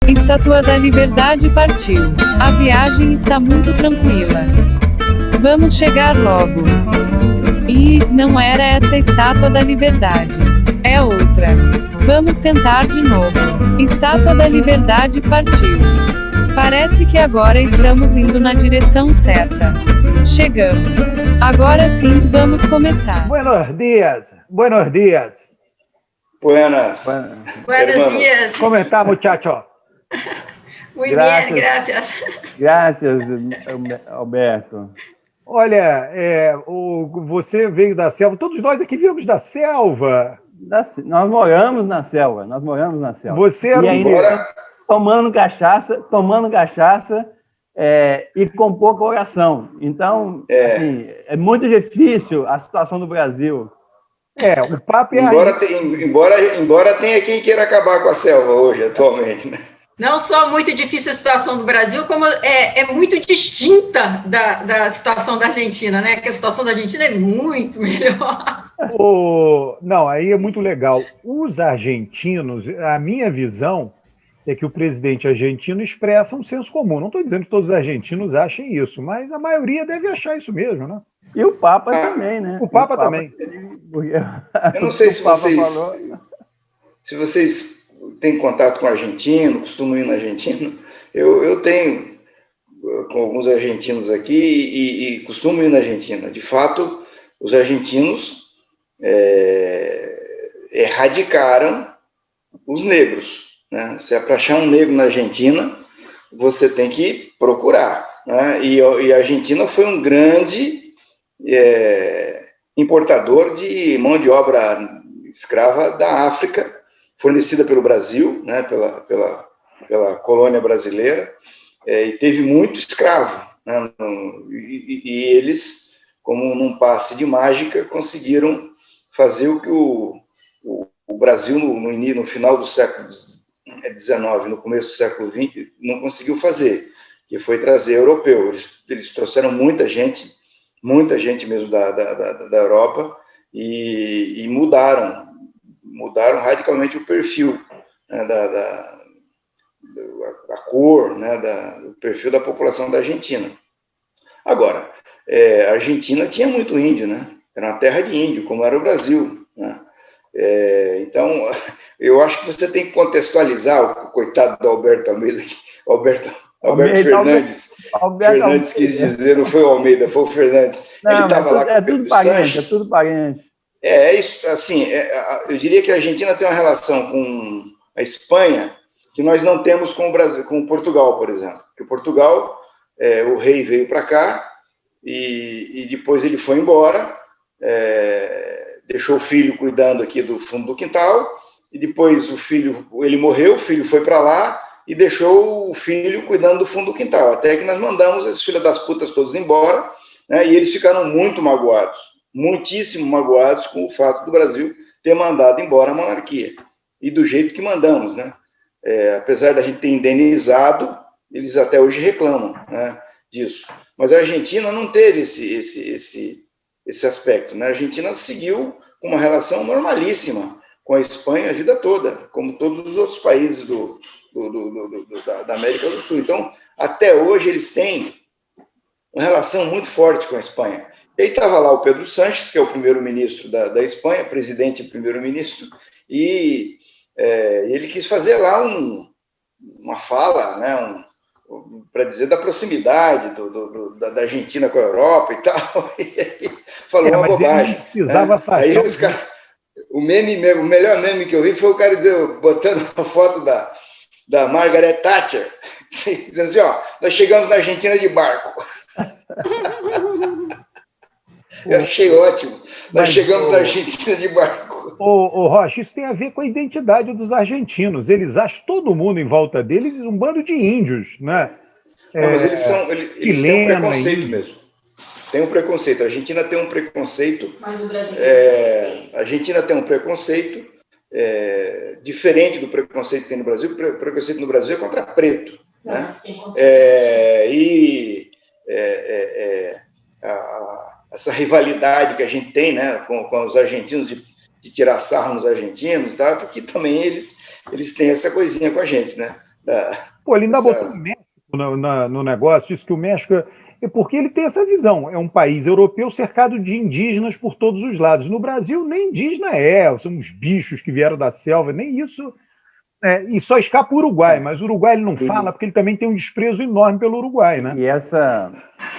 Estátua da Liberdade partiu. A viagem está muito tranquila. Vamos chegar logo. E não era essa a Estátua da Liberdade. É outra. Vamos tentar de novo. Estátua da Liberdade partiu. Parece que agora estamos indo na direção certa. Chegamos. Agora sim, vamos começar. Buenos dias. Buenos dias. Buenas. Buenos dias. ¿Cómo está, muchacho? Muy bien, gracias. Graças, Alberto. Olha, você veio da selva, todos nós aqui viemos da selva. Nós moramos na selva, Você era tomando cachaça e com pouca oração. Então, assim, é muito difícil a situação do Brasil. O papo é embora tenha quem queira acabar com a selva hoje, atualmente, né? Não só muito difícil a situação do Brasil, como é muito distinta da situação da Argentina, né? Que a situação da Argentina é muito melhor. Não, aí é muito legal. Os argentinos, a minha visão é que o presidente argentino expressa um senso comum. Não estou dizendo que todos os argentinos achem isso, mas a maioria deve achar isso mesmo, né? E o Papa também, né? O Papa também. Eu não sei se vocês têm contato com argentino, costumam ir na Argentina. Eu tenho com alguns argentinos aqui e costumo ir na Argentina. De fato, os argentinos erradicaram os negros, né? Se é para achar um negro na Argentina, você tem que procurar, né? E a Argentina foi um grande importador de mão de obra escrava da África, fornecida pelo Brasil, né, pela colônia brasileira, e teve muito escravo, né, e eles, como num passe de mágica, conseguiram fazer o que o Brasil, no final do século XIX, no começo do século XX, não conseguiu fazer, que foi trazer europeu. Eles trouxeram muita gente mesmo da Europa, e mudaram radicalmente o perfil, né, da cor, né, do perfil da população da Argentina. Agora, a Argentina tinha muito índio, né? Era uma terra de índio, como era o Brasil, né? Então, eu acho que você tem que contextualizar o coitado do Alberto Almeida, Alberto Fernandes. Fernandes quis dizer, não foi o Almeida, foi o Fernandes. Não, ele estava lá com o tudo Pedro parente, Sanches. é tudo parente. Isso, assim, eu diria que a Argentina tem uma relação com a Espanha que nós não temos com o Brasil, com Portugal, por exemplo. Porque Portugal, o rei veio para cá e depois ele foi embora, deixou o filho cuidando aqui do fundo do quintal, e depois ele morreu, o filho foi para lá e deixou o filho cuidando do fundo do quintal, até que nós mandamos esses filhos das putas todos embora, né, e eles ficaram muito magoados, muitíssimo magoados com o fato do Brasil ter mandado embora a monarquia, e do jeito que mandamos, né? Apesar da gente ter indenizado, eles até hoje reclamam, né, disso. Mas a Argentina não teve esse aspecto, né? A Argentina seguiu com uma relação normalíssima com a Espanha a vida toda, como todos os outros países da América do Sul. Então, até hoje, eles têm uma relação muito forte com a Espanha. E aí estava lá o Pedro Sanches, que é o primeiro-ministro da Espanha, presidente e primeiro-ministro, e ele quis fazer lá uma fala, né, para dizer da proximidade da Argentina com a Europa e tal, e aí falou uma bobagem. Precisava fazer. Aí os caras, o melhor meme que eu vi foi o cara botando uma foto da Margaret Thatcher, dizendo assim, nós chegamos na Argentina de barco. Eu achei ótimo. Nós chegamos na Argentina de barco. Rocha, isso tem a ver com a identidade dos argentinos. Eles acham todo mundo em volta deles um bando de índios, né? Não, mas eles têm um preconceito mesmo. Tem um preconceito. A Argentina tem um preconceito. Mas o Brasil. A Argentina tem um preconceito diferente do preconceito que tem no Brasil. O preconceito no Brasil é contra preto. Não, né? Essa rivalidade que a gente tem, né, com os argentinos, de tirar sarro nos argentinos, tá? Porque também eles têm essa coisinha com a gente, né? Pô, ele ainda botou o México no negócio, disse que o México... Porque ele tem essa visão, é um país europeu cercado de indígenas por todos os lados. No Brasil, nem indígena são uns bichos que vieram da selva, nem isso. E só escapa o Uruguai, mas o Uruguai ele não fala porque ele também tem um desprezo enorme pelo Uruguai, né? E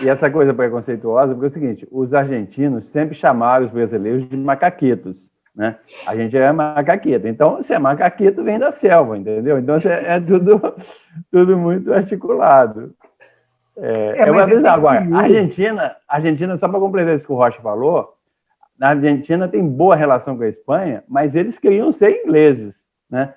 essa coisa preconceituosa, porque é o seguinte, os argentinos sempre chamaram os brasileiros de macaquitos, né? A gente é macaquito, então se é macaquito, vem da selva, entendeu? Então é tudo muito articulado. Uma vez agora, a Argentina, só para completar isso que o Rocha falou, a Argentina tem boa relação com a Espanha, mas eles queriam ser ingleses, né?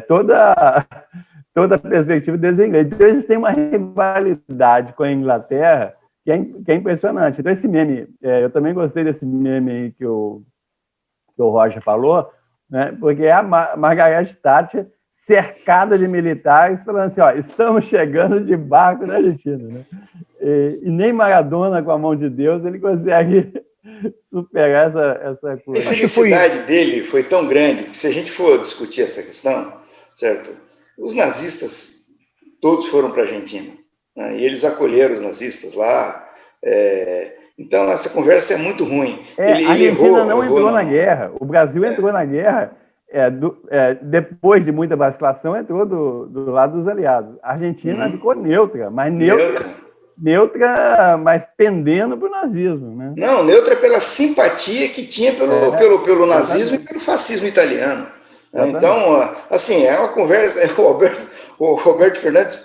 Toda a perspectiva deles é inglês. Então, eles têm uma rivalidade com a Inglaterra que é impressionante. Então, esse meme, eu também gostei desse meme aí que o Rocha falou, né? Porque é a Margaret Thatcher cercada de militares, falando assim, estamos chegando de barco na Argentina, né? E nem Maradona, com a mão de Deus, ele consegue superar essa coisa. A felicidade dele foi tão grande que, se a gente for discutir essa questão, certo? Os nazistas todos foram para a Argentina, né? E eles acolheram os nazistas lá. Então, essa conversa é muito ruim. A Argentina não entrou na guerra. O Brasil entrou na guerra... depois de muita vacilação, entrou do lado dos aliados. A Argentina ficou neutra, mas neutra, mas pendendo para o nazismo, né? Não, neutra pela simpatia que tinha pelo nazismo e pelo fascismo italiano. Então, assim, é uma conversa... O Roberto Fernandes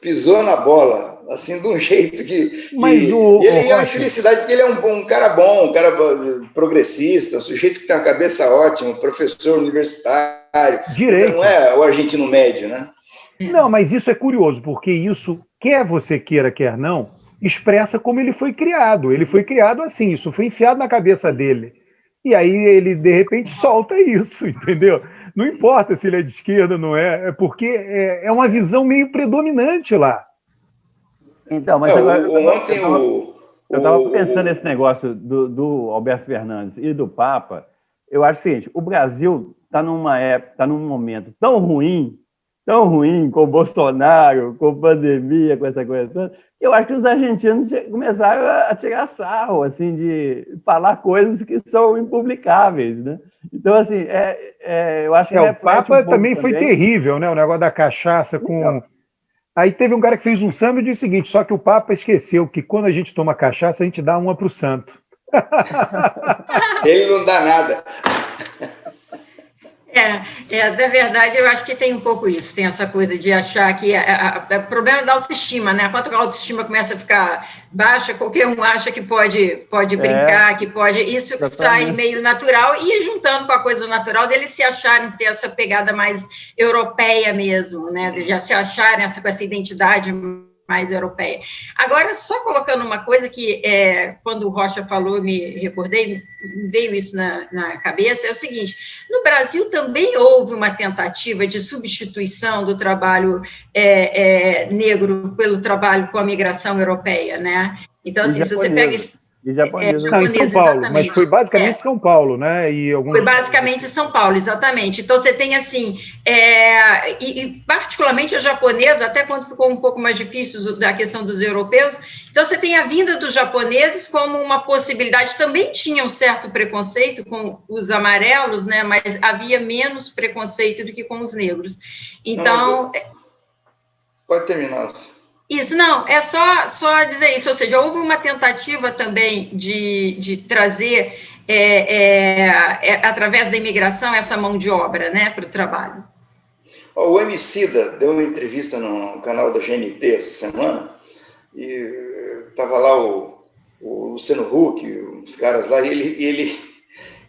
pisou na bola, assim, de um jeito que... ele é uma felicidade, porque ele é um cara bom, um cara progressista, um sujeito que tem uma cabeça ótima, um professor universitário. Direito. Não é o argentino médio, né? Não, mas isso é curioso, porque isso, quer você queira, quer não, expressa como ele foi criado. Ele foi criado assim, isso foi enfiado na cabeça dele. E aí ele, de repente, solta isso, entendeu? Não importa se ele é de esquerda ou não é porque é uma visão meio predominante lá. Então, mas agora... Eu estava pensando nesse negócio do Alberto Fernandes e do Papa. Eu acho o seguinte, o Brasil está num momento tão ruim, com o Bolsonaro, com pandemia, com essa coisa toda, eu acho que os argentinos começaram a tirar sarro, assim, de falar coisas que são impublicáveis, né? Então, assim, eu acho que... o Papa também foi terrível, né? O negócio da cachaça com... Então, aí teve um cara que fez um samba e disse o seguinte, só que o Papa esqueceu que quando a gente toma cachaça, a gente dá uma para o santo. Ele não dá nada. Na verdade, eu acho que tem um pouco isso, tem essa coisa de achar que o problema da autoestima, né? Quando a autoestima começa a ficar baixa, qualquer um acha que pode brincar, que pode... Isso sai meio natural, e juntando com a coisa natural deles se acharem ter essa pegada mais europeia mesmo, né? De já se acharem com essa identidade mais europeia. Agora, só colocando uma coisa que, quando o Rocha falou, me recordei, veio isso na cabeça, é o seguinte, no Brasil também houve uma tentativa de substituição do trabalho negro pelo trabalho com a migração europeia, né? Então, assim, se você pega... E japonês, em São Paulo, mas foi basicamente São Paulo, né? Foi basicamente São Paulo, exatamente. Então, você tem, assim, e particularmente a japonesa, até quando ficou um pouco mais difícil da questão dos europeus, então você tem a vinda dos japoneses como uma possibilidade, também tinha um certo preconceito com os amarelos, né? Mas havia menos preconceito do que com os negros. Então... Pode terminar, Isso, não, é só dizer isso, ou seja, houve uma tentativa também de trazer, através da imigração, essa mão de obra, né, para o trabalho. O Emicida deu uma entrevista no canal da GNT essa semana, e estava lá o Luciano Huck, os caras lá, e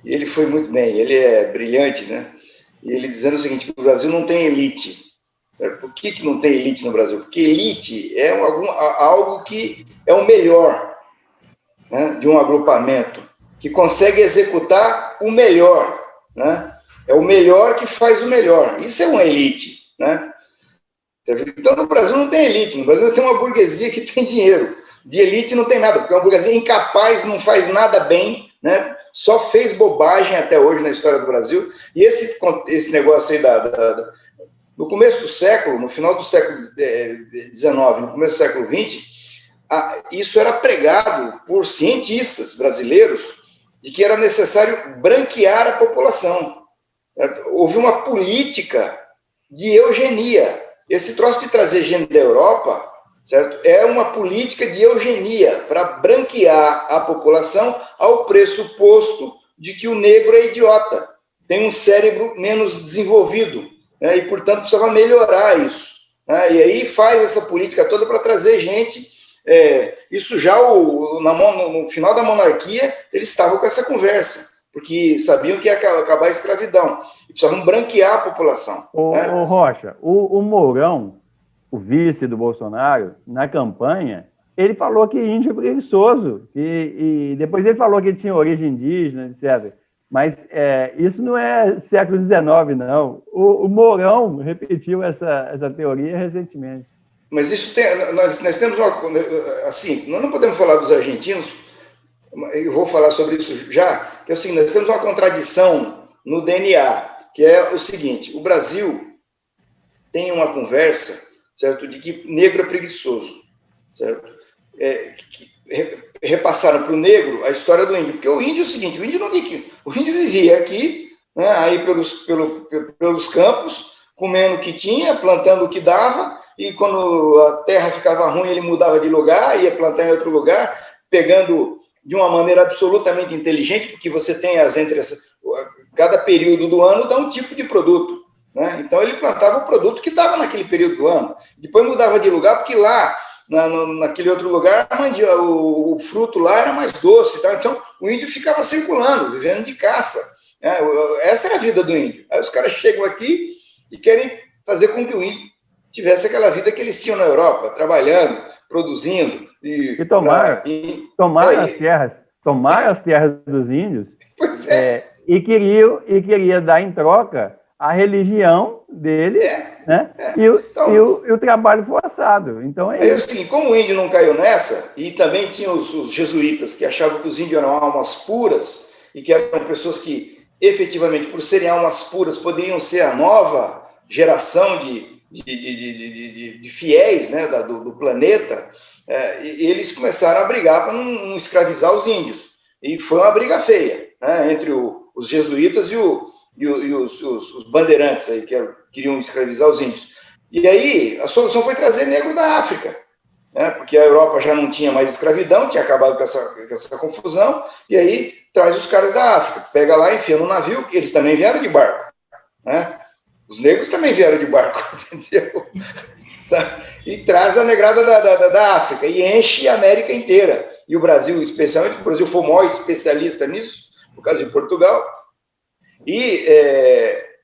ele foi muito bem, ele é brilhante, né, e ele dizendo o seguinte, que o Brasil não tem elite. Por que não tem elite no Brasil? Porque elite é algo que é o melhor, né, de um agrupamento, que consegue executar o melhor, né? É o melhor que faz o melhor. Isso é uma elite, né? Então, no Brasil não tem elite. No Brasil tem uma burguesia que tem dinheiro. De elite não tem nada, porque é uma burguesia incapaz, não faz nada bem, né? Só fez bobagem até hoje na história do Brasil. E esse negócio aí No começo do século, no final do século XIX, no começo do século XX, isso era pregado por cientistas brasileiros de que era necessário branquear a população. Certo? Houve uma política de eugenia. Esse troço de trazer gente da Europa, certo? É uma política de eugenia para branquear a população ao pressuposto de que o negro é idiota, tem um cérebro menos desenvolvido, né? E, portanto, precisava melhorar isso. Né? E aí faz essa política toda para trazer gente. Isso já no final da monarquia, eles estavam com essa conversa, porque sabiam que ia acabar a escravidão. E precisavam branquear a população. Ô Rocha, o Mourão, o vice do Bolsonaro, na campanha, ele falou que índio é preguiçoso. E depois ele falou que ele tinha origem indígena, etc. Mas isso não é século XIX, não. O Mourão repetiu essa teoria recentemente. Mas isso nós temos uma... Assim, nós não podemos falar dos argentinos, eu vou falar sobre isso já, que é o seguinte, nós temos uma contradição no DNA, que é o seguinte, o Brasil tem uma conversa, certo, de que negro é preguiçoso, certo? Repassaram para o negro a história do índio, porque o índio é o seguinte, o índio vivia aqui, né, aí pelos campos, comendo o que tinha, plantando o que dava, e quando a terra ficava ruim, ele mudava de lugar, ia plantar em outro lugar, pegando de uma maneira absolutamente inteligente, porque você tem cada período do ano dá um tipo de produto, né? Então ele plantava o produto que dava naquele período do ano, depois mudava de lugar, porque lá, naquele outro lugar, o fruto lá era mais doce, tá? Então o índio ficava circulando, vivendo de caça, né? Essa era a vida do índio. Aí os caras chegam aqui e querem fazer com que o índio tivesse aquela vida que eles tinham na Europa, trabalhando, produzindo. E tomaram as terras dos índios. Pois é. E queria dar em troca a religião dele, né? E o trabalho forçado. Então assim, como o índio não caiu nessa, e também tinha os jesuítas que achavam que os índios eram almas puras, e que eram pessoas que, efetivamente, por serem almas puras, poderiam ser a nova geração de fiéis, né, do planeta, e eles começaram a brigar para não escravizar os índios. E foi uma briga feia, né, entre os jesuítas e os bandeirantes aí, que queriam escravizar os índios. E aí a solução foi trazer negro da África, né, porque a Europa já não tinha mais escravidão, tinha acabado com essa confusão, e aí traz os caras da África, pega lá, enfia no navio, eles também vieram de barco, né? Os negros também vieram de barco, entendeu? E traz a negrada da África e enche a América inteira. E o Brasil, especialmente, o Brasil foi o maior especialista nisso, por causa de Portugal. E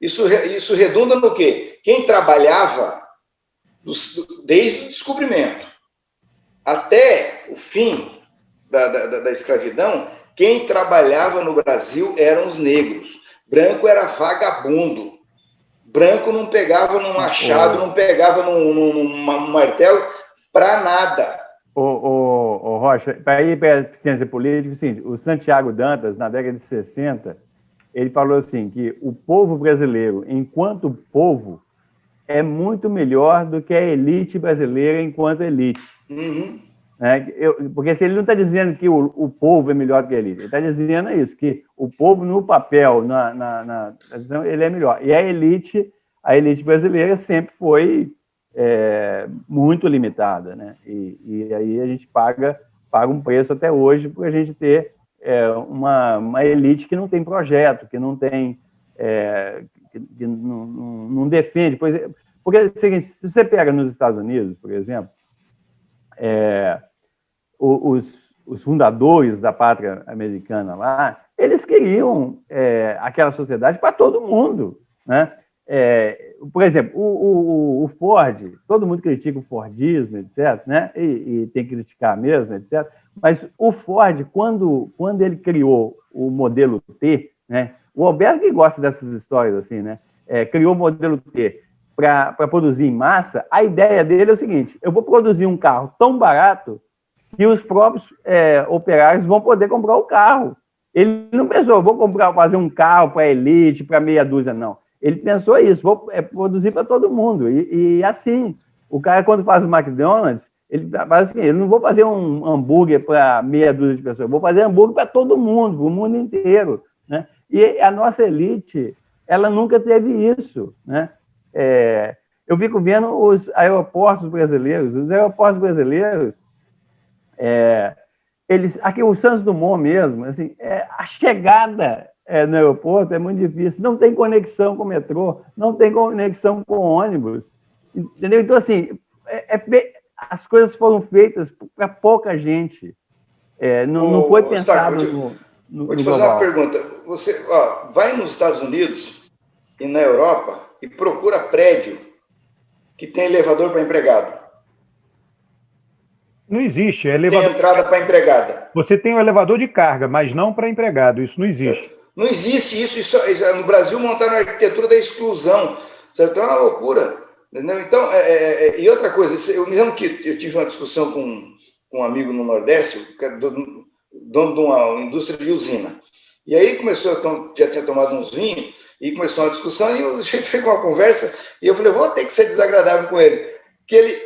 isso redunda no quê? Quem trabalhava desde o descobrimento até o fim da escravidão, quem trabalhava no Brasil eram os negros. Branco era vagabundo. Branco não pegava num machado, não pegava num martelo para nada. Rocha, para ir para a ciência política, assim, o Santiago Dantas, na década de 60, ele falou assim, que o povo brasileiro, enquanto povo, é muito melhor do que a elite brasileira enquanto elite. Uhum. Porque se ele não está dizendo que o povo é melhor do que a elite, ele está dizendo isso, que o povo no papel, ele é melhor. E a elite brasileira sempre foi muito limitada, né? E aí a gente paga um preço até hoje por a gente ter uma elite que não tem projeto, que não tem, que não defende. Porque é o seguinte, se você pega nos Estados Unidos, por exemplo, os fundadores da pátria americana lá, eles queriam aquela sociedade para todo mundo, né? Por exemplo, o Ford, todo mundo critica o Fordismo, etc., né? E tem que criticar mesmo, etc., mas o Ford, quando ele criou o modelo T, né? O Alberto que gosta dessas histórias assim, né? Criou o modelo T para produzir em massa, a ideia dele é o seguinte, eu vou produzir um carro tão barato que os próprios operários vão poder comprar o carro. Ele não pensou, vou fazer um carro para a elite, para meia dúzia, não. Ele pensou isso, vou produzir para todo mundo. E assim, o cara, quando faz o McDonald's, ele faz assim, eu não vou fazer um hambúrguer para meia dúzia de pessoas, eu vou fazer hambúrguer para todo mundo, para o mundo inteiro, né? E a nossa elite, ela nunca teve isso, né? Eu fico vendo os aeroportos brasileiros, aqui o Santos Dumont mesmo, assim, a chegada no aeroporto é muito difícil, não tem conexão com o metrô, não tem conexão com o ônibus, entendeu? Então, assim, as coisas foram feitas para pouca gente, não foi pensado vou te fazer uma pergunta, você vai nos Estados Unidos e na Europa e procura prédio que tem elevador para empregado. Não existe. Elevador... Tem entrada para empregada. Você tem um elevador de carga, mas não para empregado. Isso não existe. Não existe isso. No Brasil montaram a arquitetura da exclusão. Certo? É uma loucura. Entendeu? Então, e outra coisa, eu me lembro que eu tive uma discussão com um amigo no Nordeste, dono de uma indústria de usina. E aí começou, então, já tinha tomado uns vinhos, e começou uma discussão, e a gente fez uma conversa, e eu falei, vou ter que ser desagradável com ele. Que ele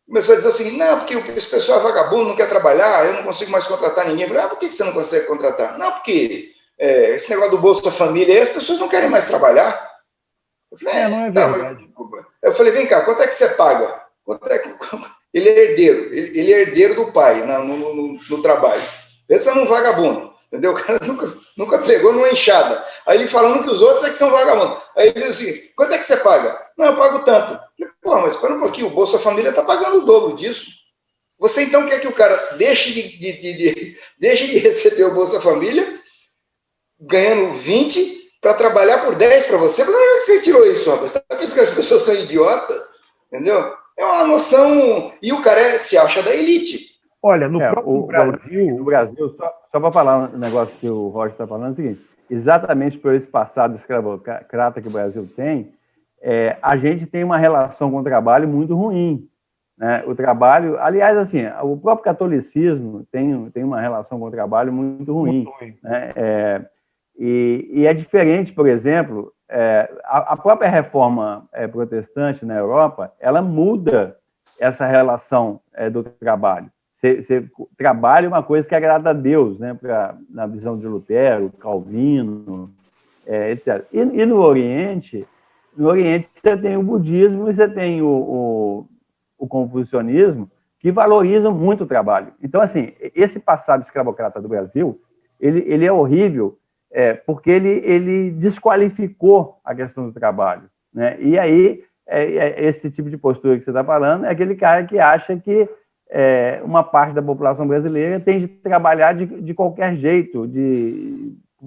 começou a dizer o seguinte, não, porque esse pessoal é vagabundo, não quer trabalhar, eu não consigo mais contratar ninguém. Eu falei, por que você não consegue contratar? Não, porque esse negócio do Bolsa Família aí, as pessoas não querem mais trabalhar. Eu falei, não é verdade. Eu falei, vem cá, quanto é que você paga? Ele é herdeiro, ele é herdeiro do pai no trabalho. Pensa num vagabundo. Entendeu? O cara nunca pegou numa enxada. Aí ele falando que os outros é que são vagabundos. Aí ele diz assim, quanto é que você paga? Não, eu pago tanto. Eu falei, pô, mas espera um pouquinho, o Bolsa Família está pagando o dobro disso. Você então quer que o cara deixe de receber o Bolsa Família, ganhando 20, para trabalhar por 10 para você? Mas onde é que você tirou isso, rapaz? Você está pensando que as pessoas são idiotas? Entendeu? É uma noção... E o cara se acha da elite. Olha, no próprio Brasil, só para falar um negócio que o Roger está falando, é o seguinte, exatamente por esse passado escravocrata que o Brasil tem, a gente tem uma relação com o trabalho muito ruim, né? O trabalho, aliás, assim, o próprio catolicismo tem uma relação com o trabalho muito ruim. Né? E é diferente, por exemplo, a própria reforma protestante na Europa, ela muda essa relação do trabalho. Você trabalha uma coisa que agrada a Deus, né? Na visão de Lutero, Calvino, etc. E no Oriente você tem o budismo e você tem o confucionismo, que valorizam muito o trabalho. Então, assim, esse passado escravocrata do Brasil, ele é horrível, porque ele desqualificou a questão do trabalho, né? E aí, esse tipo de postura que você está falando é aquele cara que acha que uma parte da população brasileira tem de trabalhar de qualquer jeito,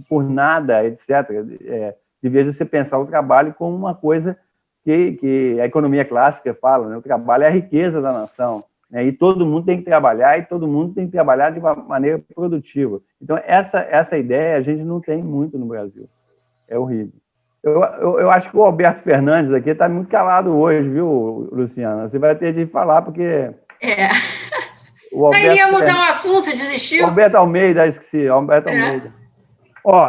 por nada, etc. De vez de você pensar o trabalho como uma coisa que a economia clássica fala, né? O trabalho é a riqueza da nação, né? E todo mundo tem que trabalhar, e todo mundo tem que trabalhar de uma maneira produtiva. Então, essa ideia a gente não tem muito no Brasil. É horrível. Eu acho que o Alberto Fernandes aqui está muito calado hoje, viu, Luciana? Você vai ter de falar, porque... Aí ia mudar o assunto, desistiu. Alberto Almeida, esqueci. Alberto Almeida.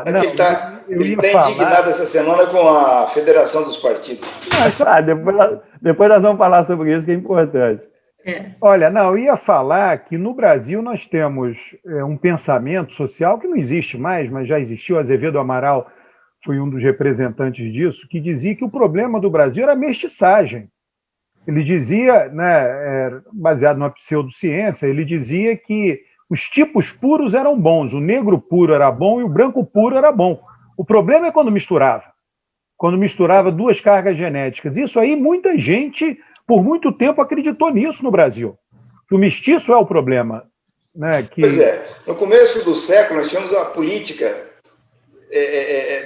Ele está indignado essa semana com a Federação dos Partidos. Depois nós vamos falar sobre isso, que é importante. Olha, eu ia falar que no Brasil nós temos um pensamento social que não existe mais, mas já existiu. Azevedo Amaral foi um dos representantes disso, que dizia que o problema do Brasil era a mestiçagem. Ele dizia, né, baseado numa pseudociência, ele dizia que os tipos puros eram bons, o negro puro era bom e o branco puro era bom. O problema é quando misturava duas cargas genéticas. Isso aí, muita gente, por muito tempo, acreditou nisso no Brasil, que o mestiço é o problema. Né, Pois é, no começo do século nós tínhamos a política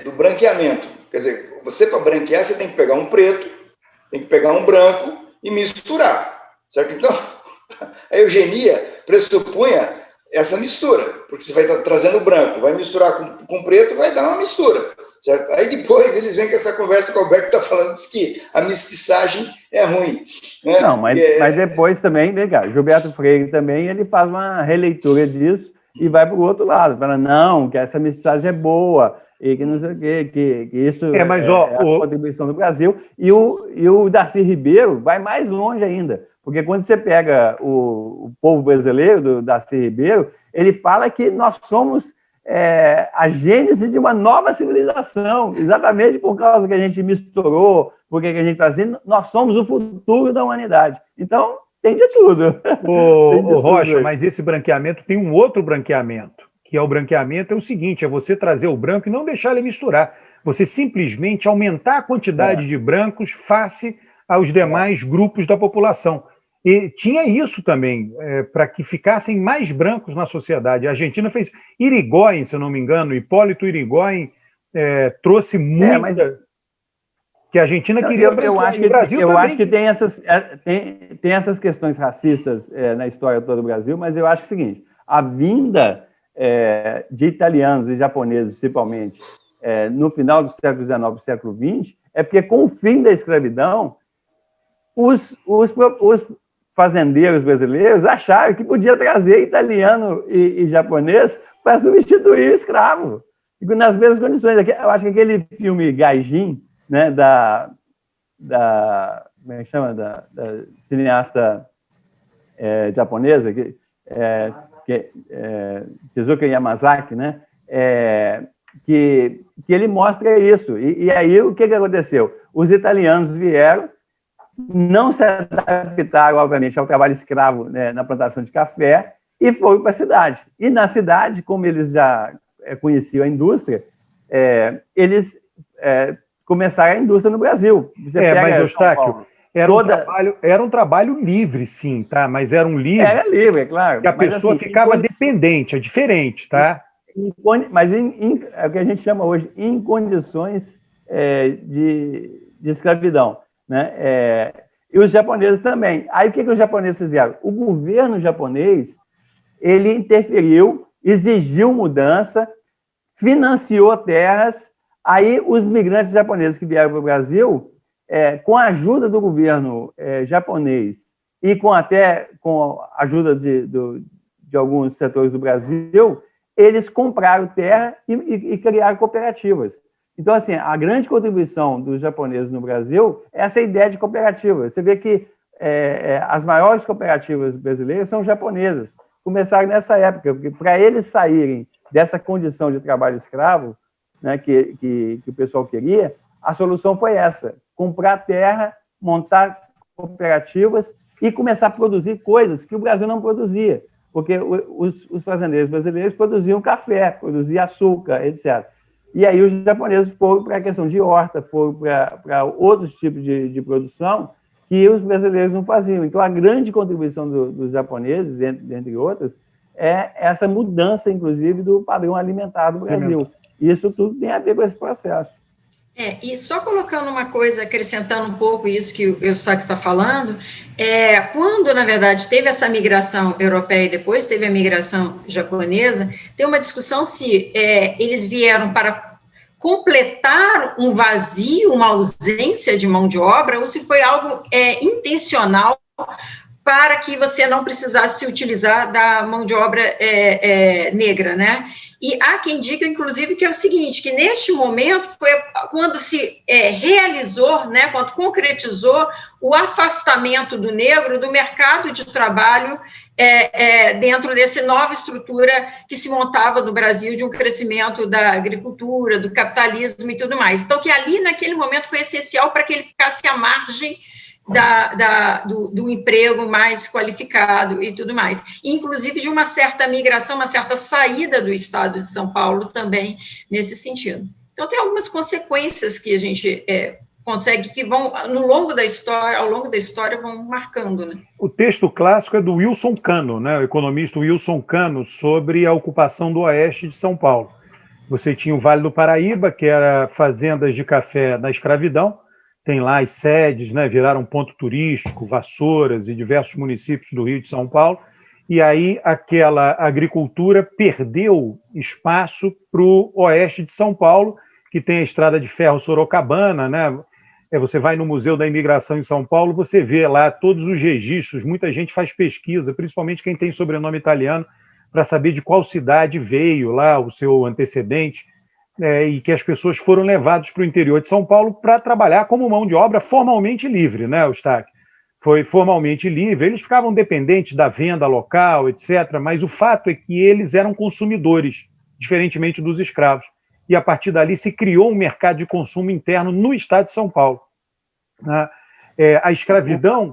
do branqueamento. Quer dizer, você para branquear, você tem que pegar um preto, tem que pegar um branco, e misturar, certo? Então, a eugenia pressupunha essa mistura, porque você vai estar trazendo o branco, vai misturar com o preto, vai dar uma mistura, certo? Aí depois eles vêm com essa conversa que o Alberto está falando, diz que a mestiçagem é ruim. Né? Não, mas depois também, legal, Gilberto Freire também, ele faz uma releitura disso e vai para o outro lado, fala, não, que essa mestiçagem é boa, e que não sei o quê, que isso mas, é a contribuição do Brasil. E o Darcy Ribeiro vai mais longe ainda, porque quando você pega o povo brasileiro, do Darcy Ribeiro, ele fala que nós somos a gênese de uma nova civilização, exatamente por causa que a gente misturou, porque que a gente faz assim, nós somos o futuro da humanidade. Então, tem de tudo. Ô, Rocha, mas esse branqueamento tem um outro branqueamento, que é o branqueamento é o seguinte, é você trazer o branco e não deixar ele misturar. Você simplesmente aumentar a quantidade de brancos face aos demais grupos da população. E tinha isso também, para que ficassem mais brancos na sociedade. A Argentina fez Irigoyen, se eu não me engano, Hipólito Irigoyen trouxe muita... que a Argentina queria... Eu acho que tem essas questões racistas na história toda do Brasil, mas eu acho que é o seguinte, a vinda de italianos e japoneses, principalmente, no final do século XIX e século XX, é porque com o fim da escravidão, os fazendeiros brasileiros acharam que podia trazer italiano e japonês para substituir o escravo, nas mesmas condições. Eu acho que aquele filme Gaijin, né, como é que chama? Da cineasta japonesa, Tezuka Yamazaki, né, que ele mostra isso. E aí, o que aconteceu? Os italianos vieram, não se adaptaram, obviamente, ao trabalho escravo, né, na plantação de café e foram para a cidade. E na cidade, como eles já conheciam a indústria, eles começaram a indústria no Brasil. Mas, Eustáquio, era um trabalho livre, sim, tá? Mas era um livre... Era livre, é claro. Que a pessoa assim, ficava dependente, é diferente, tá? Mas é o que a gente chama hoje em condições de escravidão. Né? E os japoneses também. Aí o que os japoneses fizeram? O governo japonês, ele interferiu, exigiu mudança, financiou terras. Aí os migrantes japoneses que vieram para o Brasil, com a ajuda do governo japonês e com a ajuda de alguns setores do Brasil, eles compraram terra e criaram cooperativas. Então, assim, a grande contribuição dos japoneses no Brasil é essa ideia de cooperativa. Você vê que as maiores cooperativas brasileiras são japonesas. Começaram nessa época, porque para eles saírem dessa condição de trabalho escravo, né, que o pessoal queria, a solução foi essa: comprar terra, montar cooperativas e começar a produzir coisas que o Brasil não produzia. Porque os fazendeiros brasileiros produziam café, produziam açúcar, etc. E aí os japoneses foram para a questão de horta, foram para outros tipos de produção que os brasileiros não faziam. Então, a grande contribuição dos japoneses, entre outras, é essa mudança, inclusive, do padrão alimentar do Brasil. E isso tudo tem a ver com esse processo. E só colocando uma coisa, acrescentando um pouco isso que o Eustáquio está falando, quando, na verdade, teve essa migração europeia e depois teve a migração japonesa, tem uma discussão se eles vieram para completar um vazio, uma ausência de mão de obra, ou se foi algo intencional para que você não precisasse se utilizar da mão de obra negra, né? E há quem diga, inclusive, que é o seguinte, que neste momento foi quando se realizou, né, quando concretizou o afastamento do negro do mercado de trabalho dentro dessa nova estrutura que se montava no Brasil de um crescimento da agricultura, do capitalismo e tudo mais. Então, que ali, naquele momento, foi essencial para que ele ficasse à margem do emprego mais qualificado e tudo mais. Inclusive de uma certa migração, uma certa saída do estado de São Paulo também nesse sentido. Então, tem algumas consequências que a gente consegue, que vão, ao longo da história, vão marcando, né? O texto clássico é do Wilson Cano, né, o economista Wilson Cano, sobre a ocupação do oeste de São Paulo. Você tinha o Vale do Paraíba, que era fazendas de café na escravidão, tem lá as sedes, né, viraram ponto turístico, Vassouras e diversos municípios do Rio de São Paulo, e aí aquela agricultura perdeu espaço para o oeste de São Paulo, que tem a estrada de ferro Sorocabana, né? Você vai no Museu da Imigração em São Paulo, você vê lá todos os registros, muita gente faz pesquisa, principalmente quem tem sobrenome italiano, para saber de qual cidade veio lá o seu antecedente. e que as pessoas foram levadas para o interior de São Paulo para trabalhar como mão de obra formalmente livre, né, Eustáquio? Foi formalmente livre, eles ficavam dependentes da venda local, etc., mas o fato é que eles eram consumidores, diferentemente dos escravos. E a partir dali se criou um mercado de consumo interno no estado de São Paulo. Né? A escravidão...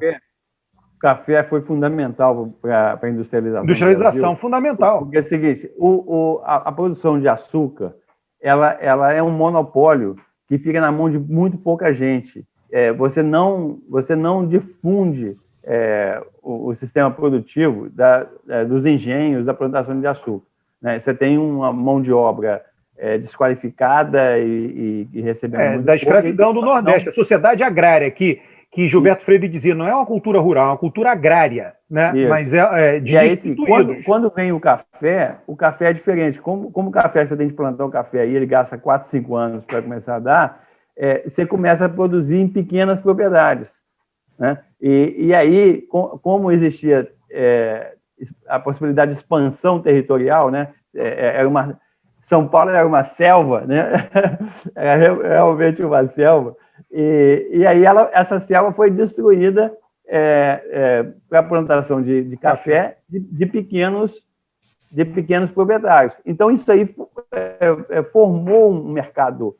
O café foi fundamental para a industrialização. Industrialização, fundamental. Porque é o seguinte, a produção de açúcar, ela é um monopólio que fica na mão de muito pouca gente. Você não difunde o sistema produtivo dos engenhos da plantação de açúcar. Né? Você tem uma mão de obra desqualificada e recebendo muito da escravidão do Nordeste, a sociedade agrária, que Gilberto Freire dizia, não é uma cultura rural, é uma cultura agrária, né? Mas de quando vem o café é diferente. Como o café, você tem de plantar um café e ele gasta 4, 5 anos para começar a dar, você começa a produzir em pequenas propriedades. Né? E aí, como existia a possibilidade de expansão territorial, né? São Paulo era uma selva, né? Era realmente uma selva. E aí essa selva foi destruída para a plantação de café de pequenos proprietários. Então, isso aí formou um mercado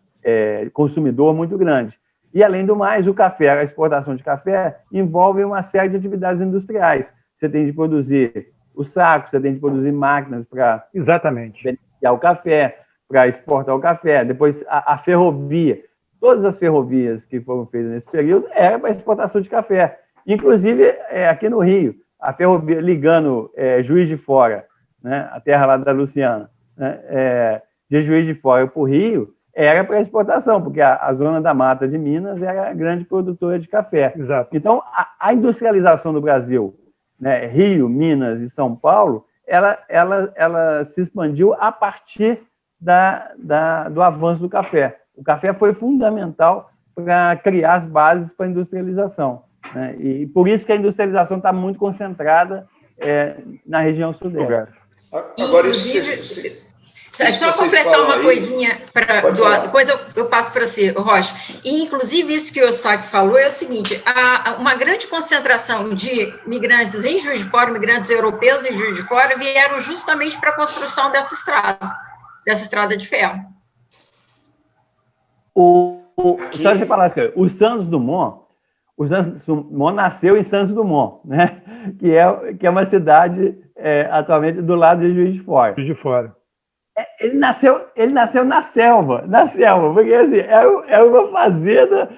consumidor muito grande. E, além do mais, o café, a exportação de café, envolve uma série de atividades industriais. Você tem de produzir o saco, você tem de produzir máquinas para beneficiar o café, para exportar o café. Depois, a ferrovia. Todas as ferrovias que foram feitas nesse período eram para exportação de café. Inclusive, aqui no Rio, a ferrovia ligando Juiz de Fora, né, a terra lá da Luciana, né, de Juiz de Fora para o Rio, era para exportação, porque a zona da Mata de Minas era a grande produtora de café. Exato. Então, a industrialização do Brasil, né, Rio, Minas e São Paulo, ela se expandiu a partir do avanço do café. O café foi fundamental para criar as bases para a industrialização. Né? E por isso que a industrialização está muito concentrada na região sudeste. Agora, só completar uma coisinha, depois eu passo para você, Rocha. E, inclusive, isso que o Eustáquio falou é o seguinte, uma grande concentração de migrantes em Juiz de Fora, migrantes europeus em Juiz de Fora, vieram justamente para a construção dessa estrada de ferro. Só você falar, o Santos Dumont nasceu em Santos Dumont, né? que é uma cidade atualmente do lado de Juiz de Fora. Juiz de Fora. Ele nasceu na selva, porque assim, era uma fazenda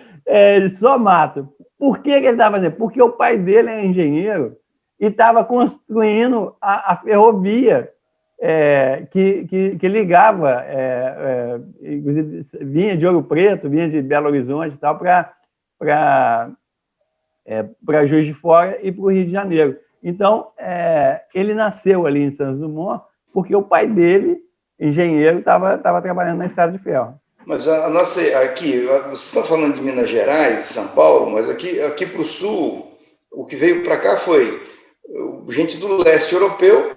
de só mato. Por que ele estava fazendo? Porque o pai dele é engenheiro e estava construindo a ferrovia que ligava, inclusive vinha de Ouro Preto, vinha de Belo Horizonte e tal, para Juiz de Fora e para o Rio de Janeiro. Então, ele nasceu ali em Santos Dumont porque o pai dele, engenheiro, estava trabalhando na estrada de ferro. Mas aqui, vocês estão falando de Minas Gerais, São Paulo, mas aqui para o sul, o que veio para cá foi gente do leste europeu,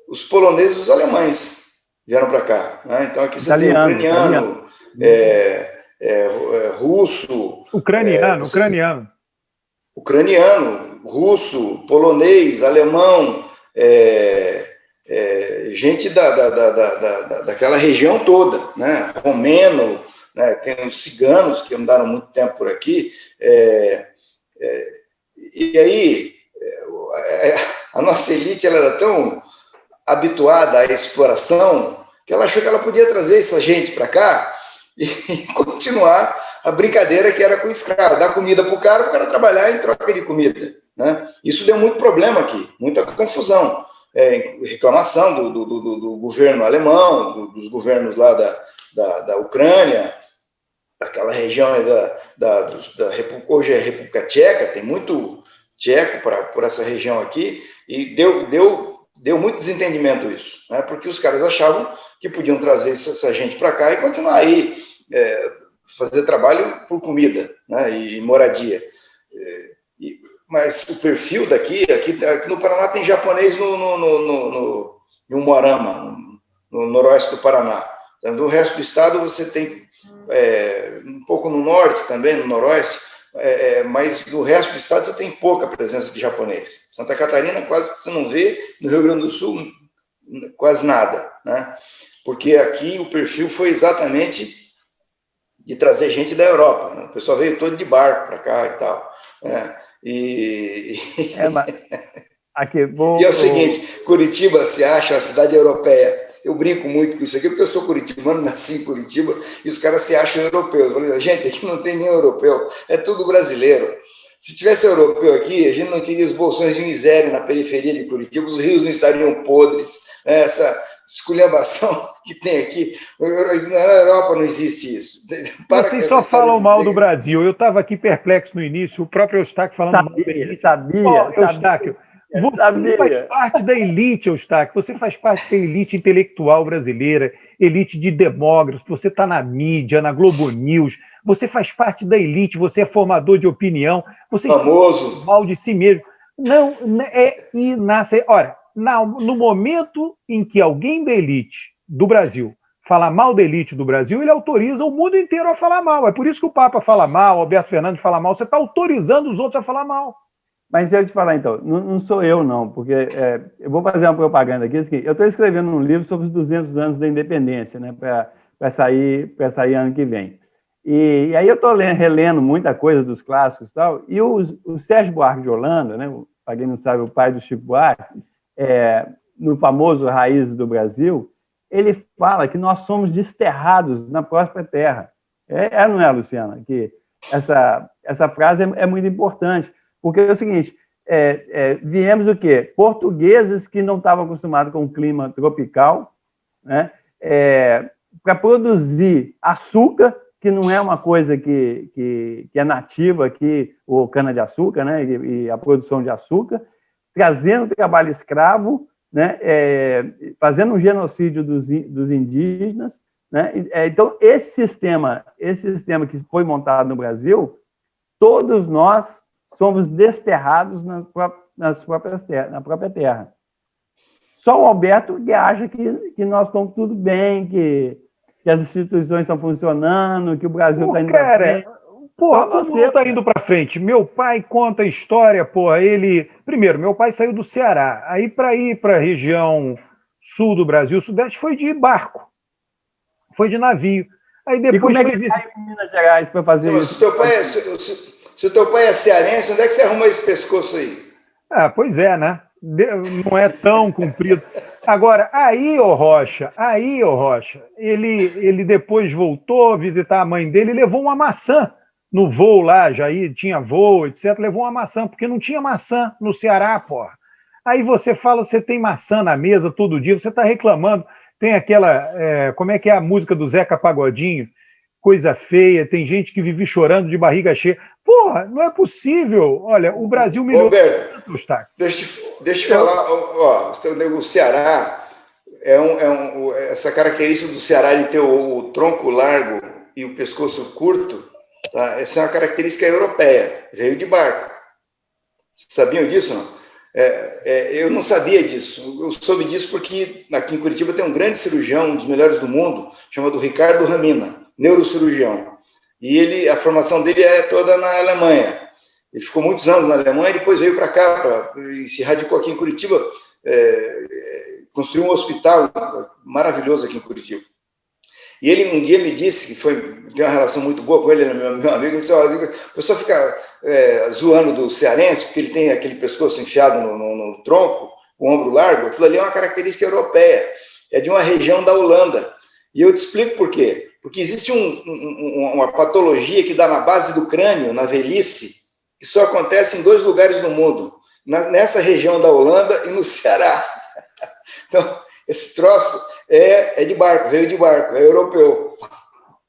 os poloneses e os alemães vieram para cá. Né? Então, aqui você tem ucraniano, russo... Ucraniano, russo, polonês, alemão, gente daquela região toda, né? Romeno, né? Tem os ciganos que andaram muito tempo por aqui. E aí, a nossa elite ela era tão habituada à exploração que ela achou que ela podia trazer essa gente para cá e continuar a brincadeira que era com o escravo, dar comida para o cara trabalhar em troca de comida. Né? Isso deu muito problema aqui, muita confusão, reclamação do governo alemão, dos governos lá da Ucrânia, daquela região hoje é República Tcheca, tem muito tcheco por essa região aqui, e deu muito desentendimento isso, né? Porque os caras achavam que podiam trazer essa gente para cá e continuar aí, fazer trabalho por comida, né? E moradia. Mas o perfil aqui no Paraná tem japonês no Umuarama, no noroeste do Paraná. No resto do estado você tem um pouco no norte também, no noroeste, mas no resto do estado você tem pouca presença de japonês. Santa Catarina quase que você não vê, no Rio Grande do Sul quase nada, né? Porque aqui o perfil foi exatamente de trazer gente da Europa, né? O pessoal veio todo de barco para cá e tal, né? Aqui, e é o seguinte, Curitiba se acha a cidade europeia. Eu brinco muito com isso aqui, porque eu sou curitibano, nasci em Curitiba, e os caras se acham europeus. Eu falei, gente, aqui não tem nem europeu, é tudo brasileiro. Se tivesse europeu aqui, a gente não teria os bolsões de miséria na periferia de Curitiba, os rios não estariam podres, né? Essa esculhambação que tem aqui. Na Europa não existe isso. Vocês só falam mal do Brasil. Eu estava aqui perplexo no início, o próprio Eustáquio falando mal dele. Sabia. Eustáquio, você faz parte da elite, Eustáquio. Você faz parte da elite intelectual brasileira, elite de demógrafos. Você está na mídia, na Globo News. Você faz parte da elite, você é formador de opinião. Você famoso. Está mal de si mesmo. Não, Olha, no momento em que alguém da elite do Brasil fala mal da elite do Brasil, ele autoriza o mundo inteiro a falar mal. É por isso que o Papa fala mal, o Alberto Fernandes fala mal. Você está autorizando os outros a falar mal. Mas eu te falar, então, não sou eu, não, porque eu vou fazer uma propaganda aqui. Eu estou escrevendo um livro sobre os 200 anos da independência, né, para sair ano que vem. E aí eu estou relendo muita coisa dos clássicos e tal, e o Sérgio Buarque de Holanda, né, para quem não sabe, o pai do Chico Buarque, no famoso Raízes do Brasil, ele fala que nós somos desterrados na própria terra. Não é, Luciana? Que essa frase é muito importante. Porque é o seguinte, viemos o quê? Portugueses que não estavam acostumados com o clima tropical, né? Para produzir açúcar, que não é uma coisa que é nativa aqui, o cana-de-açúcar, né? E a produção de açúcar, trazendo trabalho escravo, né? Fazendo um genocídio dos indígenas, né? Então, esse sistema que foi montado no Brasil, todos nós somos desterrados na própria terra. Só o Alberto que acha que nós estamos tudo bem, que as instituições estão funcionando, que o Brasil está indo para frente. Porra, como não está indo para frente? Meu pai conta a história, porra, Primeiro, meu pai saiu do Ceará, aí para ir para a região sul do Brasil, sudeste, foi de barco, foi de navio. Aí depois e como é que sai em Minas Gerais para fazer isso? Se o teu pai é cearense, onde é que você arruma esse pescoço aí? Pois é, né? Não é tão comprido. Agora, aí, ô Rocha, ele depois voltou a visitar a mãe dele e levou uma maçã no voo lá, já tinha voo, etc. Levou uma maçã, porque não tinha maçã no Ceará, porra. Aí você fala, você tem maçã na mesa todo dia, você está reclamando. Tem aquela, como é que é a música do Zeca Pagodinho? Coisa feia, tem gente que vive chorando de barriga cheia. Porra, não é possível. Olha, o Brasil melhorou. Roberto, deixa eu te falar, o Ceará, essa característica do Ceará de ter o tronco largo e o pescoço curto, tá? Essa é uma característica europeia, veio de barco. Sabiam disso, não? Eu não sabia disso, eu soube disso porque aqui em Curitiba tem um grande cirurgião, um dos melhores do mundo, chamado Ricardo Ramina, neurocirurgião. E a formação dele é toda na Alemanha. Ele ficou muitos anos na Alemanha e depois veio para cá, e se radicou aqui em Curitiba, construiu um hospital maravilhoso aqui em Curitiba. E ele um dia me disse, tem uma relação muito boa com ele, meu amigo, disse, o pessoal fica zoando do cearense, porque ele tem aquele pescoço enfiado no tronco, o ombro largo, aquilo ali é uma característica europeia, é de uma região da Holanda. E eu te explico por quê. Porque existe uma patologia que dá na base do crânio, na velhice, que só acontece em 2 lugares no mundo, nessa região da Holanda e no Ceará. Então, esse troço é de barco, veio de barco, é europeu.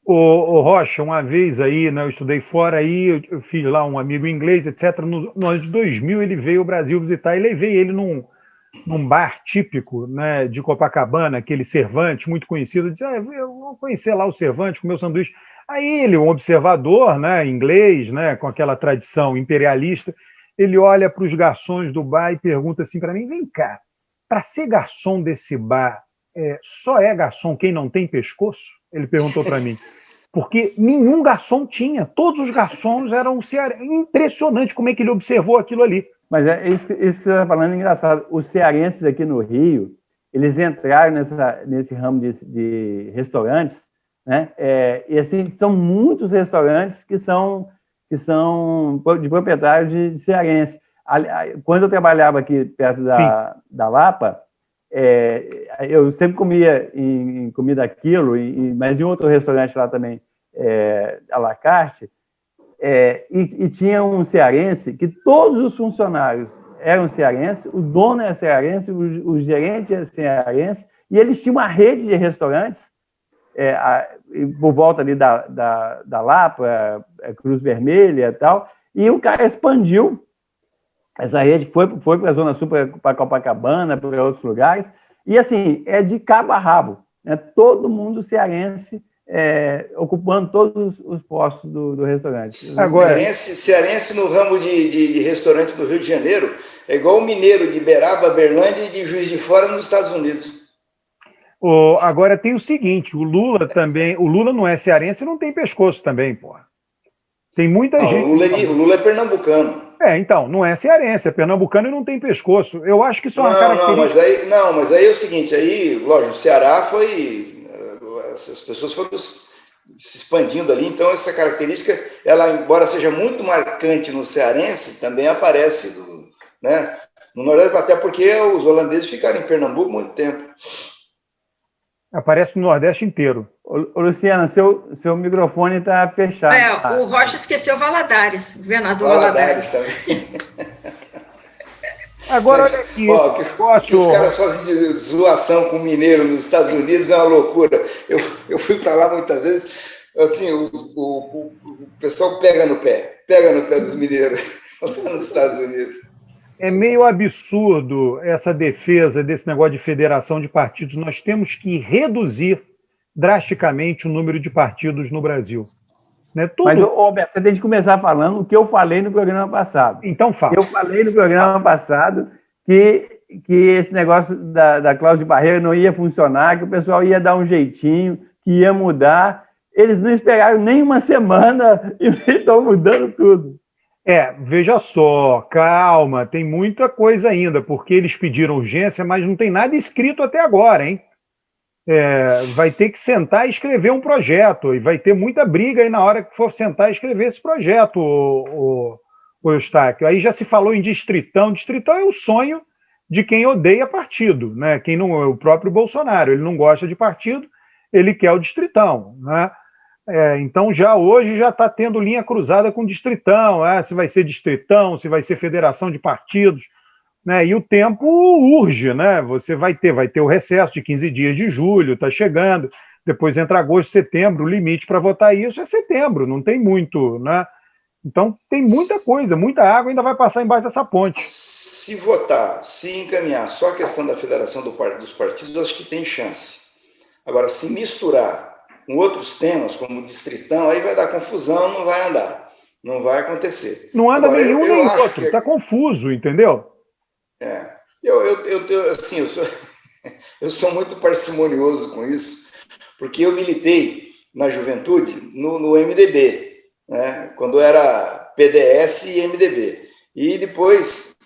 O Rocha, uma vez aí, né, eu estudei fora, aí eu fiz lá um amigo inglês, etc. No ano de 2000 ele veio ao Brasil visitar e levei ele num bar típico, né, de Copacabana, aquele Cervantes, muito conhecido. Eu disse, eu vou conhecer lá o Cervantes, comer o sanduíche. Aí ele, um observador, né, inglês, né, com aquela tradição imperialista, ele olha para os garçons do bar e pergunta assim para mim, vem cá, para ser garçom desse bar, só é garçom quem não tem pescoço? Ele perguntou para mim. Porque nenhum garçom tinha. Todos os garçons eram cearenses. Impressionante como é que ele observou aquilo ali. Mas isso que você está falando é engraçado. Os cearenses aqui no Rio, eles entraram nesse ramo de restaurantes, né? E assim, são muitos restaurantes que são de proprietários de cearense. Quando eu trabalhava aqui perto da Lapa, eu sempre comia em comida aquilo, mas em outro restaurante lá também, à la carte, e tinha um cearense que todos os funcionários eram cearenses, o dono era cearense, o gerente era cearense, e eles tinham uma rede de restaurantes por volta ali da Lapa, Cruz Vermelha e tal, e o cara expandiu. Essa rede foi para a Zona Sul, para Copacabana, para outros lugares, e assim, é de cabo a rabo, né? Todo mundo cearense ocupando todos os postos do restaurante. Agora, cearense no ramo de restaurante do Rio de Janeiro é igual o mineiro de Beraba, Berlândia e de Juiz de Fora nos Estados Unidos. Agora tem o seguinte, o Lula não é cearense e não tem pescoço também, porra. Tem muita gente... O Lula é pernambucano. Então, não é cearense, é pernambucano e não tem pescoço. Eu acho que isso é uma característica... Mas aí é o seguinte, aí, lógico, o Ceará as pessoas foram se expandindo ali, então essa característica, ela, embora seja muito marcante no cearense, também aparece no Nordeste, até porque os holandeses ficaram em Pernambuco muito tempo. Aparece no Nordeste inteiro. Ô, Luciana, seu microfone está fechado. O Rocha esqueceu Valadares, governador Valadares também. Agora, olha aqui. Que os caras fazem de zoação com mineiro nos Estados Unidos é uma loucura. Eu fui para lá muitas vezes, assim, o pessoal pega no pé dos mineiros lá nos Estados Unidos. É meio absurdo essa defesa desse negócio de federação de partidos. Nós temos que reduzir drasticamente o número de partidos no Brasil. Né? Mas, Roberto, você tem que começar falando o que eu falei no programa passado. Então fala. Eu falei no programa passado que esse negócio da cláusula de barreira não ia funcionar, que o pessoal ia dar um jeitinho, que ia mudar. Eles não esperaram nem uma semana e estão mudando tudo. Veja só, calma, tem muita coisa ainda, porque eles pediram urgência, mas não tem nada escrito até agora, hein? Vai ter que sentar e escrever um projeto, e vai ter muita briga aí na hora que for sentar e escrever esse projeto, o Eustáquio. Aí já se falou em distritão. Distritão é o sonho de quem odeia partido, né? Quem não, o próprio Bolsonaro, ele não gosta de partido, ele quer o distritão, né? Então hoje já está tendo linha cruzada com distritão, se vai ser distritão, se vai ser federação de partidos, né? E o tempo urge, né? Você vai ter o recesso de 15 dias de julho, está chegando, depois entra agosto, setembro, o limite para votar isso é setembro, não tem muito, né? Então tem muita coisa, muita água ainda vai passar embaixo dessa ponte. Se votar, se encaminhar só a questão da federação dos partidos, eu acho que tem chance. Agora, se misturar com outros temas, como distritão, aí vai dar confusão, não vai andar. Não vai acontecer. Não anda nenhum nem outro, está confuso, entendeu? Eu sou muito parcimonioso com isso, porque eu militei na juventude no MDB, né, quando era PDS e MDB. E depois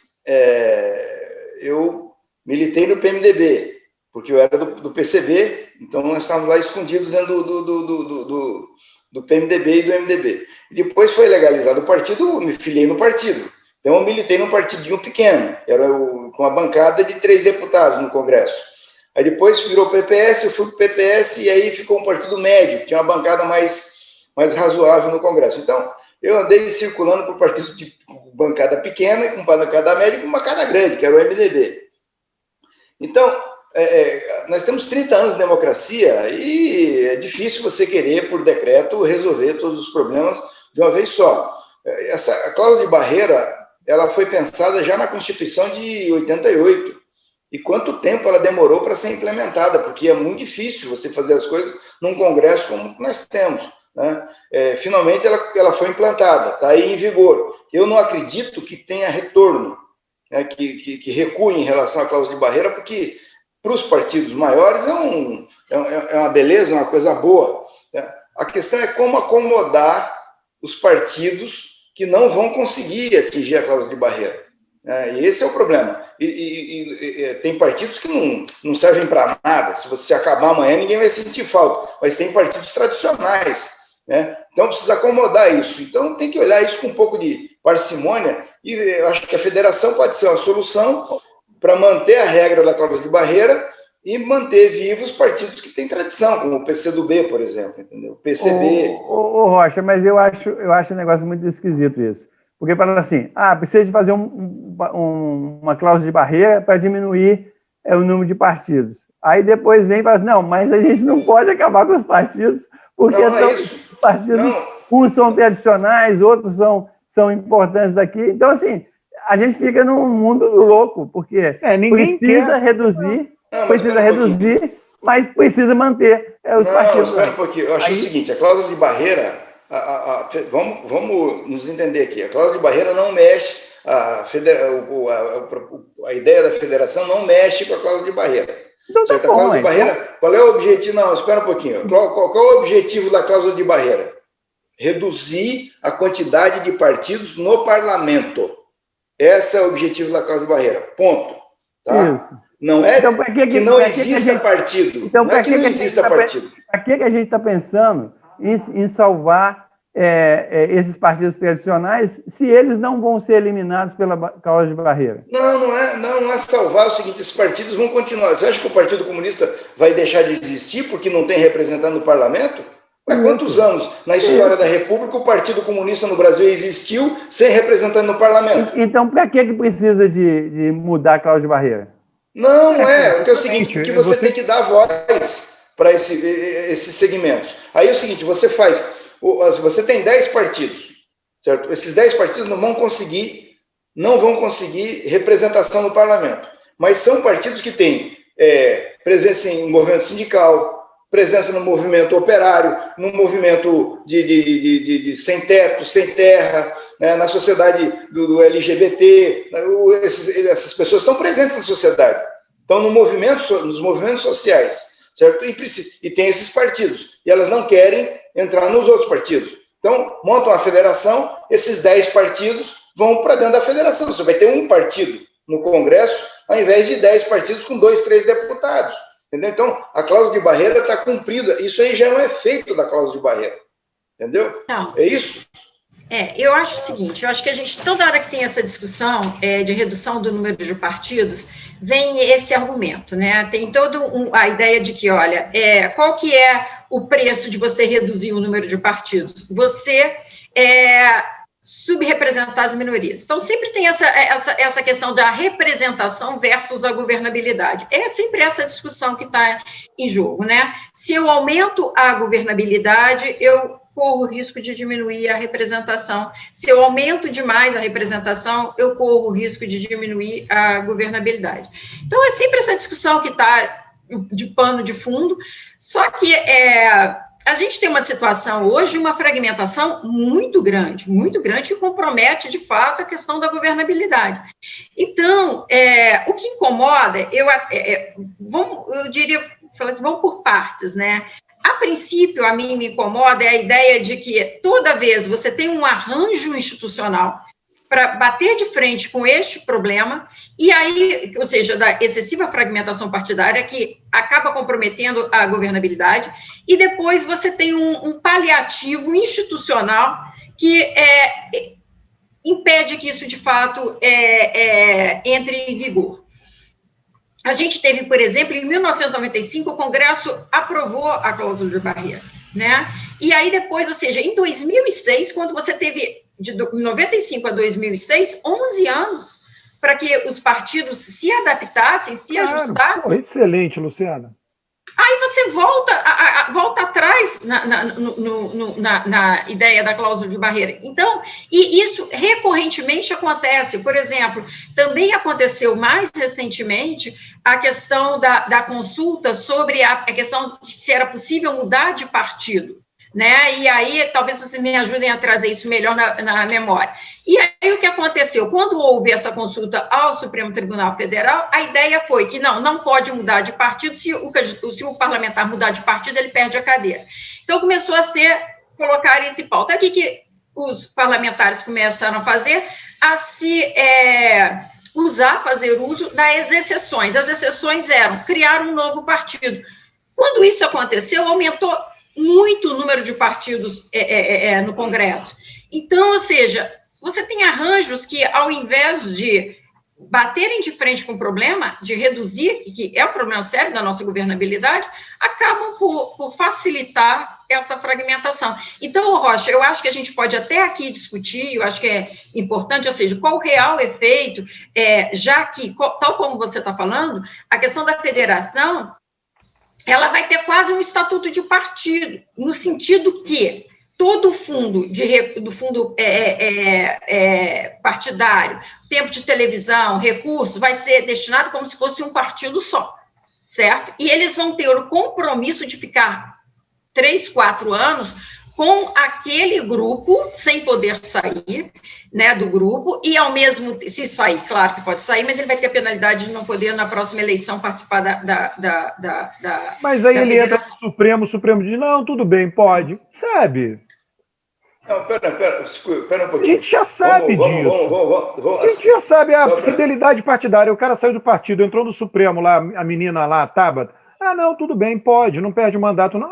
eu militei no PMDB, porque eu era do PCB, então nós estávamos lá escondidos dentro do PMDB e do MDB. E depois foi legalizado o partido, me filiei no partido. Então eu militei num partidinho pequeno, com a bancada de 3 deputados no Congresso. Aí depois virou PPS, eu fui para o PPS e aí ficou um partido médio, que tinha uma bancada mais razoável no Congresso. Então eu andei circulando por partido de bancada pequena, com bancada média e com bancada grande, que era o MDB. Então, nós temos 30 anos de democracia e é difícil você querer, por decreto, resolver todos os problemas de uma vez só. A cláusula de barreira, ela foi pensada já na Constituição de 88. E quanto tempo ela demorou para ser implementada, porque é muito difícil você fazer as coisas num Congresso como nós temos, né? Finalmente ela foi implantada, está aí em vigor. Eu não acredito que tenha retorno, né, que recue em relação à cláusula de barreira, porque para os partidos maiores é uma beleza, uma coisa boa. A questão é como acomodar os partidos que não vão conseguir atingir a cláusula de barreira. E esse é o problema. Tem partidos que não servem para nada. Se você acabar amanhã, ninguém vai sentir falta. Mas tem partidos tradicionais, né? Então, precisa acomodar isso. Então, tem que olhar isso com um pouco de parcimônia. E eu acho que a federação pode ser uma solução para manter a regra da cláusula de barreira e manter vivos os partidos que têm tradição, como o PCdoB, por exemplo, entendeu? O PCB. Ô, Rocha, mas eu acho um negócio muito esquisito isso. Porque fala assim, precisa de fazer uma cláusula de barreira para diminuir o número de partidos. Aí depois vem e fala assim, não, mas a gente não pode acabar com os partidos, porque os partidos, uns são tradicionais, outros são importantes daqui. Então, assim, a gente fica num mundo louco, porque precisa reduzir, mas precisa manter os partidos. Espera um pouquinho. Eu acho o seguinte, a cláusula de barreira... Vamos nos entender aqui. A cláusula de barreira não mexe, a ideia da federação não mexe com a cláusula de barreira. Então, certo? A cláusula de barreira, qual é o objetivo? Não, espera um pouquinho. Qual é o objetivo da cláusula de barreira? Reduzir a quantidade de partidos no parlamento. Esse é o objetivo da cláusula de barreira. Ponto. Tá? Isso. Não é então, que não exista partido. Então, não é que não exista partido. Para que a gente está pensando em salvar esses partidos tradicionais, se eles não vão ser eliminados pela cláusula de barreira? Não é salvar. É o seguinte, esses partidos vão continuar. Você acha que o Partido Comunista vai deixar de existir porque não tem representante no parlamento? Mas quantos anos na história da República o Partido Comunista no Brasil existiu sem representante no parlamento? Então, para que precisa de mudar a cláusula de barreira? Não é. Porque é o seguinte, porque você tem que dar voz para esses segmentos. Aí é o seguinte, você tem 10 partidos, certo? Esses 10 partidos não vão conseguir representação no parlamento, mas são partidos que têm presença em movimento sindical, presença no movimento operário, no movimento de sem teto, sem terra, né, na sociedade do LGBT, essas pessoas estão presentes na sociedade, estão nos movimentos sociais. Certo? E tem esses partidos, e elas não querem entrar nos outros partidos. Então, montam a federação, esses 10 partidos vão para dentro da federação. Você vai ter um partido no Congresso, ao invés de 10 partidos com 2, 3 deputados. Entendeu? Então, a cláusula de barreira está cumprida. Isso aí já é um efeito da cláusula de barreira. Entendeu? Não. É isso? Eu acho o seguinte, eu acho que a gente, toda hora que tem essa discussão de redução do número de partidos, vem esse argumento, né? Tem toda a ideia de que, olha, qual que é o preço de você reduzir o número de partidos? Você subrepresentar as minorias. Então, sempre tem essa questão da representação versus a governabilidade. É sempre essa discussão que está em jogo, né? Se eu aumento a governabilidade, eu corro o risco de diminuir a representação. Se eu aumento demais a representação, eu corro o risco de diminuir a governabilidade. Então, é sempre essa discussão que está de pano de fundo, só que a gente tem uma situação hoje, uma fragmentação muito grande, que compromete, de fato, a questão da governabilidade. Então, o que incomoda, eu diria, vamos por partes, né? A princípio, a mim me incomoda a ideia de que toda vez você tem um arranjo institucional para bater de frente com este problema, e aí, ou seja, da excessiva fragmentação partidária que acaba comprometendo a governabilidade, e depois você tem um paliativo institucional que impede que isso, de fato, entre em vigor. A gente teve, por exemplo, em 1995, o Congresso aprovou a cláusula de barreira, né? E aí depois, ou seja, em 2006, quando você teve, de 95 a 2006, 11 anos para que os partidos se adaptassem, se ajustassem. Pô, excelente, Luciana. Aí você volta atrás na ideia da cláusula de barreira. Então, e isso recorrentemente acontece. Por exemplo, também aconteceu mais recentemente a questão da consulta sobre a questão de se era possível mudar de partido. né? E aí, talvez vocês me ajudem a trazer isso melhor na memória. E aí, o que aconteceu? Quando houve essa consulta ao Supremo Tribunal Federal, a ideia foi que não pode mudar de partido, se o parlamentar mudar de partido, ele perde a cadeira. Então, começou a colocar esse pauta. Aqui que os parlamentares começaram a fazer, fazer uso das exceções. As exceções eram criar um novo partido. Quando isso aconteceu, aumentou muito o número de partidos no Congresso. Então, ou seja, você tem arranjos que, ao invés de baterem de frente com o problema, de reduzir, que é um problema sério da nossa governabilidade, acabam por facilitar essa fragmentação. Então, Rocha, eu acho que a gente pode até aqui discutir, eu acho que é importante, ou seja, qual o real efeito, já que, tal como você está falando, a questão da federação, ela vai ter quase um estatuto de partido, no sentido que todo o fundo partidário, tempo de televisão, recursos, vai ser destinado como se fosse um partido só, certo? E eles vão ter o compromisso de ficar 3, 4 anos com aquele grupo, sem poder sair, né, do grupo, e ao mesmo, se sair, claro que pode sair, mas ele vai ter a penalidade de não poder, na próxima eleição, participar Mas aí ele entra no Supremo diz, não, tudo bem, pode, sabe? Não, pera um pouquinho. A gente já sabe disso. A gente já sabe a fidelidade partidária. O cara saiu do partido, entrou no Supremo lá, a menina lá, a Tabata. Ah, não, tudo bem, pode, não perde o mandato, não.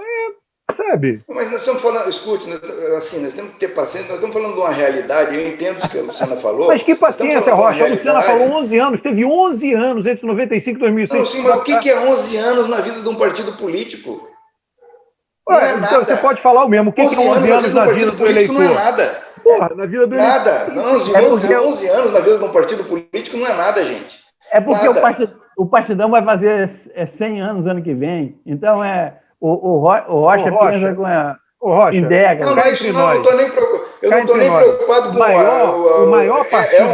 Sabe? Mas nós estamos falando, escute, assim, nós temos que ter paciência, nós estamos falando de uma realidade, eu entendo o que a Luciana falou. Mas que paciência, Rocha, a Luciana falou 11 anos, teve 11 anos entre 95 e 2006. Não, sim, mas o que é 11 anos na vida de um partido político? Então você pode falar o mesmo. O que é 11 anos na vida do eleitor? Não é nada. Porra, na vida do eleitor. Nada. Não, 11 anos na vida de um partido político não é nada, gente. É porque o Partidão vai fazer 100 anos ano que vem. Então, o Rocha pensa com a indega. Não, mas eu não estou nem preocupado com o maior partido.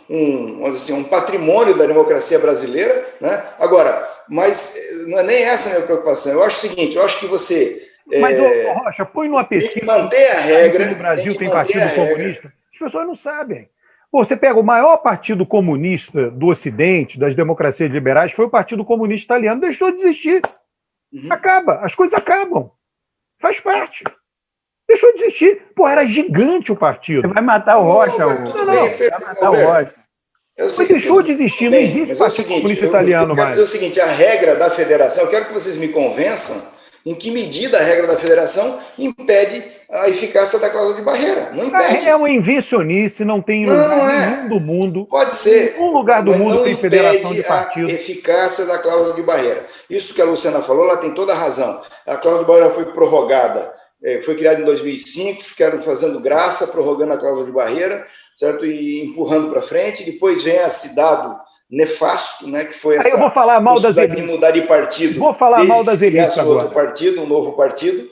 Vamos dizer assim, um patrimônio da democracia brasileira, né? Agora, mas não é nem essa a minha preocupação. Eu acho o seguinte, eu acho que você... Mas, Rocha, põe numa pesquisa... Tem que manter a regra... No Brasil tem partido comunista. As pessoas não sabem. Pô, você pega o maior partido comunista do Ocidente, das democracias liberais, foi o Partido Comunista Italiano. Deixou de existir. Acaba. As coisas acabam. Faz parte. Deixou de existir. Pô, era gigante o partido. Você vai matar o Rocha. Vai matar o Rocha. Mas deixou de existir, não existe Partido Comunista Italiano mais. Eu quero dizer o seguinte, a regra da federação, eu quero que vocês me convençam em que medida a regra da federação impede a eficácia da cláusula de barreira. Não impede. É uma invencionice, não tem lugar nenhum do mundo. Pode ser. Um lugar do mundo tem federação de partidos. A eficácia da cláusula de barreira. Isso que a Luciana falou, ela tem toda a razão. A cláusula de barreira foi prorrogada. Foi criada em 2005, ficaram fazendo graça, prorrogando a cláusula de barreira, certo? E empurrando para frente. Depois vem esse dado nefasto, né? Que foi essa. Eu vou falar mal das elites. De mudar de partido. Vou falar mal das elites agora. Outro partido, um novo partido.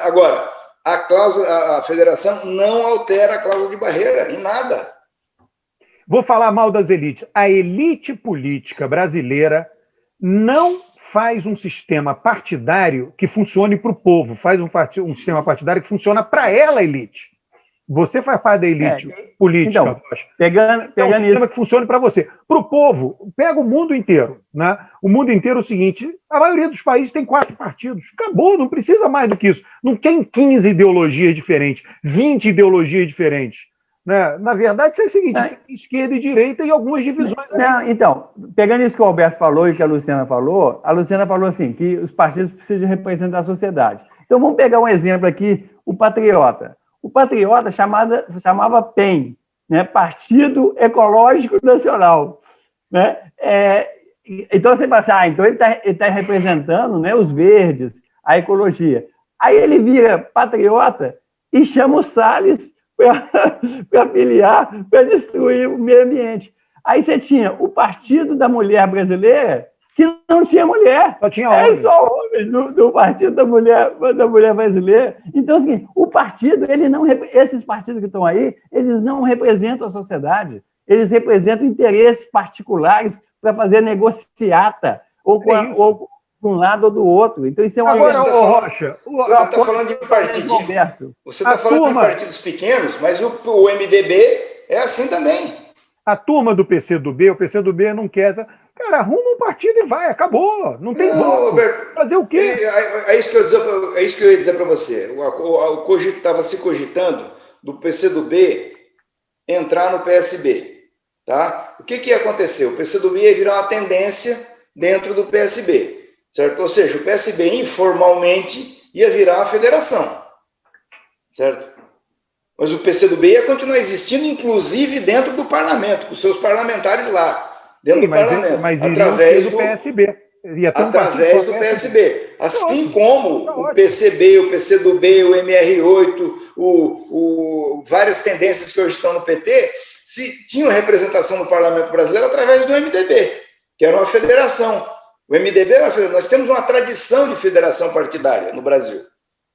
Agora, a federação não altera a cláusula de barreira em nada. Vou falar mal das elites. A elite política brasileira não faz um sistema partidário que funcione para o povo, faz um sistema partidário que funciona para ela, elite. Você faz parte da elite política. Então, pegando um sistema isso que funcione para você. Para o povo, pega o mundo inteiro. Né? O mundo inteiro é o seguinte, a maioria dos países tem 4 partidos. Acabou, não precisa mais do que isso. Não tem 15 ideologias diferentes, 20 ideologias diferentes. Né? Na verdade, isso é o seguinte, você tem esquerda e direita e algumas divisões. Então, pegando isso que o Alberto falou e que a Luciana falou assim, que os partidos precisam representar a sociedade. Então, vamos pegar um exemplo aqui, o Patriota. O Patriota chamava PEN, né? Partido Ecológico Nacional. Né? Então, você fala assim, então ele está representando, né, os verdes, a ecologia. Aí ele vira patriota e chama o Salles para filiar, para destruir o meio ambiente. Aí você tinha o Partido da Mulher Brasileira, que não tinha mulher. Só tinha homens. Só homens do Partido da Mulher Brasileira. Então, assim, o partido, esses partidos que estão aí, eles não representam a sociedade. Eles representam interesses particulares para fazer negociata. de um lado ou do outro. Então, isso é uma... Agora, Rocha... Você está falando de partidos... Você está falando de partidos pequenos, mas o MDB é assim também. A turma do PCdoB, o PCdoB não quer... Cara, arruma um partido e vai, acabou. Não tem voto. Fazer o quê? É isso que eu ia dizer para você. Estava se cogitando do PCdoB entrar no PSB. Tá? O que ia acontecer? O PCdoB ia virar uma tendência dentro do PSB. Certo? Ou seja, o PSB informalmente ia virar uma federação. Certo? Mas o PCdoB ia continuar existindo, inclusive dentro do parlamento, com seus parlamentares lá. Dentro do parlamento, mas através do PSB. Através do PSB. Assim como o PCB, o PCdoB, o MR8, várias tendências que hoje estão no PT, tinham representação no parlamento brasileiro através do MDB, que era uma federação. O MDB era uma federação. Nós temos uma tradição de federação partidária no Brasil.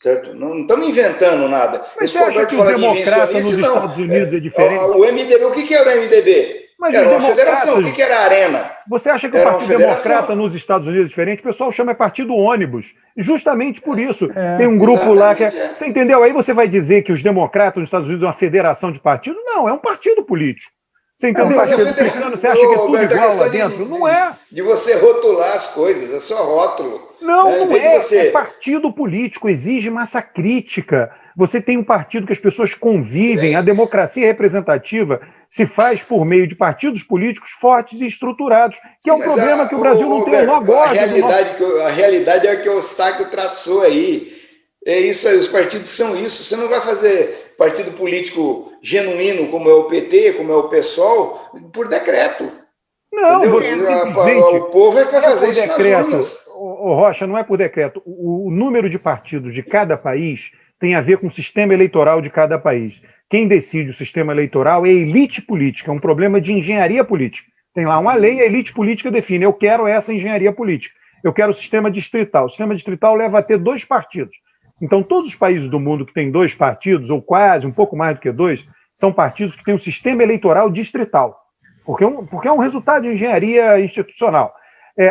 Certo? Não estamos inventando nada. Mas você acha que o democrata nos Estados Unidos é diferente? O MDB, o que era o MDB? Era uma federação. O que era a Arena? Você acha que o Partido Democrata nos Estados Unidos é diferente? O pessoal chama Partido Ônibus. Justamente por isso. Tem um grupo lá que Você entendeu? Aí você vai dizer que os democratas nos Estados Unidos é uma federação de partidos? Não, é um partido político. Você entendeu? Você acha que é tudo igual lá dentro? Não é. De você rotular as coisas, é só rótulo. Não é. É partido político, exige massa crítica. Você tem um partido que as pessoas convivem, a democracia representativa se faz por meio de partidos políticos fortes e estruturados, que é um problema que o Brasil não tem. A realidade é a que o Eustáquio traçou aí. É isso aí, os partidos são isso. Você não vai fazer partido político genuíno, como é o PT, como é o PSOL, por decreto. Não, o povo é que vai fazer isso nas urnas. Rocha, não é por decreto. O número de partidos de cada país tem a ver com o sistema eleitoral de cada país. Quem decide o sistema eleitoral é a elite política, é um problema de engenharia política. Tem lá uma lei, a elite política define, eu quero essa engenharia política, eu quero o sistema distrital. O sistema distrital leva a ter 2 partidos. Então, todos os países do mundo que têm 2 partidos, ou quase, um pouco mais do que 2, são partidos que têm um sistema eleitoral distrital, porque é um resultado de engenharia institucional.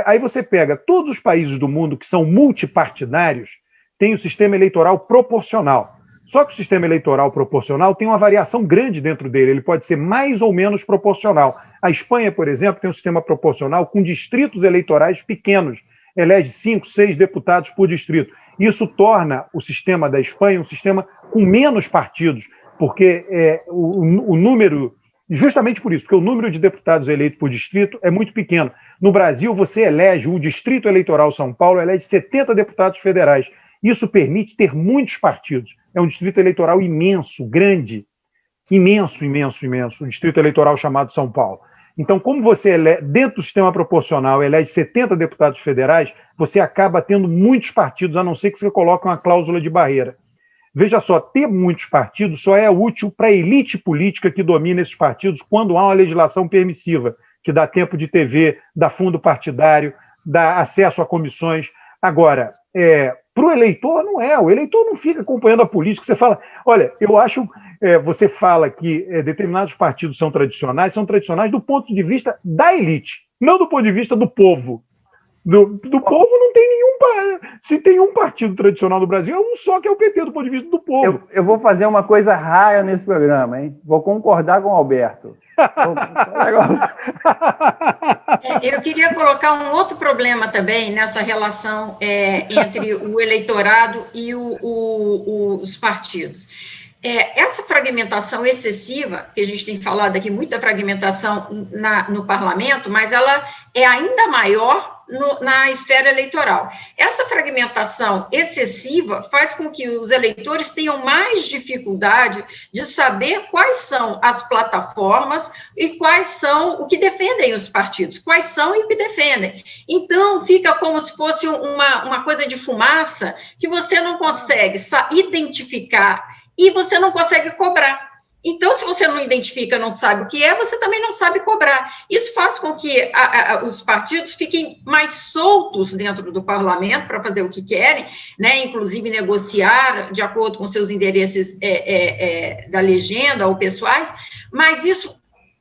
Aí você pega todos os países do mundo que são multipartidários, tem o sistema eleitoral proporcional. Só que o sistema eleitoral proporcional tem uma variação grande dentro dele, ele pode ser mais ou menos proporcional. A Espanha, por exemplo, tem um sistema proporcional com distritos eleitorais pequenos, elege 5, 6 deputados por distrito. Isso torna o sistema da Espanha um sistema com menos partidos, porque o número, justamente por isso, porque o número de deputados eleitos por distrito é muito pequeno. No Brasil, você elege, o Distrito Eleitoral São Paulo elege 70 deputados federais. Isso permite ter muitos partidos. É um distrito eleitoral imenso, grande, imenso, o distrito eleitoral chamado São Paulo. Então, como você, dentro do sistema proporcional, elege 70 deputados federais, você acaba tendo muitos partidos, a não ser que você coloque uma cláusula de barreira. Veja só, ter muitos partidos só é útil para a elite política que domina esses partidos quando há uma legislação permissiva, que dá tempo de TV, dá fundo partidário, dá acesso a comissões. Agora, para o eleitor não é, o eleitor não fica acompanhando a política. Você fala, olha, eu acho, você fala que determinados partidos são tradicionais do ponto de vista da elite, não do ponto de vista do povo. Do povo não tem nenhum. Se tem um partido tradicional no Brasil, é um só, que é o PT, do ponto de vista do povo. Eu vou fazer uma coisa rara nesse programa, hein? Vou concordar com o Alberto. Eu queria colocar um outro problema também nessa relação entre o eleitorado e os partidos. Essa fragmentação excessiva, que a gente tem falado aqui, muita fragmentação no parlamento, mas ela é ainda maior na esfera eleitoral. Essa fragmentação excessiva faz com que os eleitores tenham mais dificuldade de saber quais são as plataformas e quais são o que defendem os partidos, quais são e o que defendem. Então, fica como se fosse uma coisa de fumaça que você não consegue identificar e você não consegue cobrar. Então, se você não identifica, não sabe o que é, você também não sabe cobrar. Isso faz com que os partidos fiquem mais soltos dentro do parlamento para fazer o que querem, né? Inclusive negociar de acordo com seus interesses da legenda ou pessoais, mas isso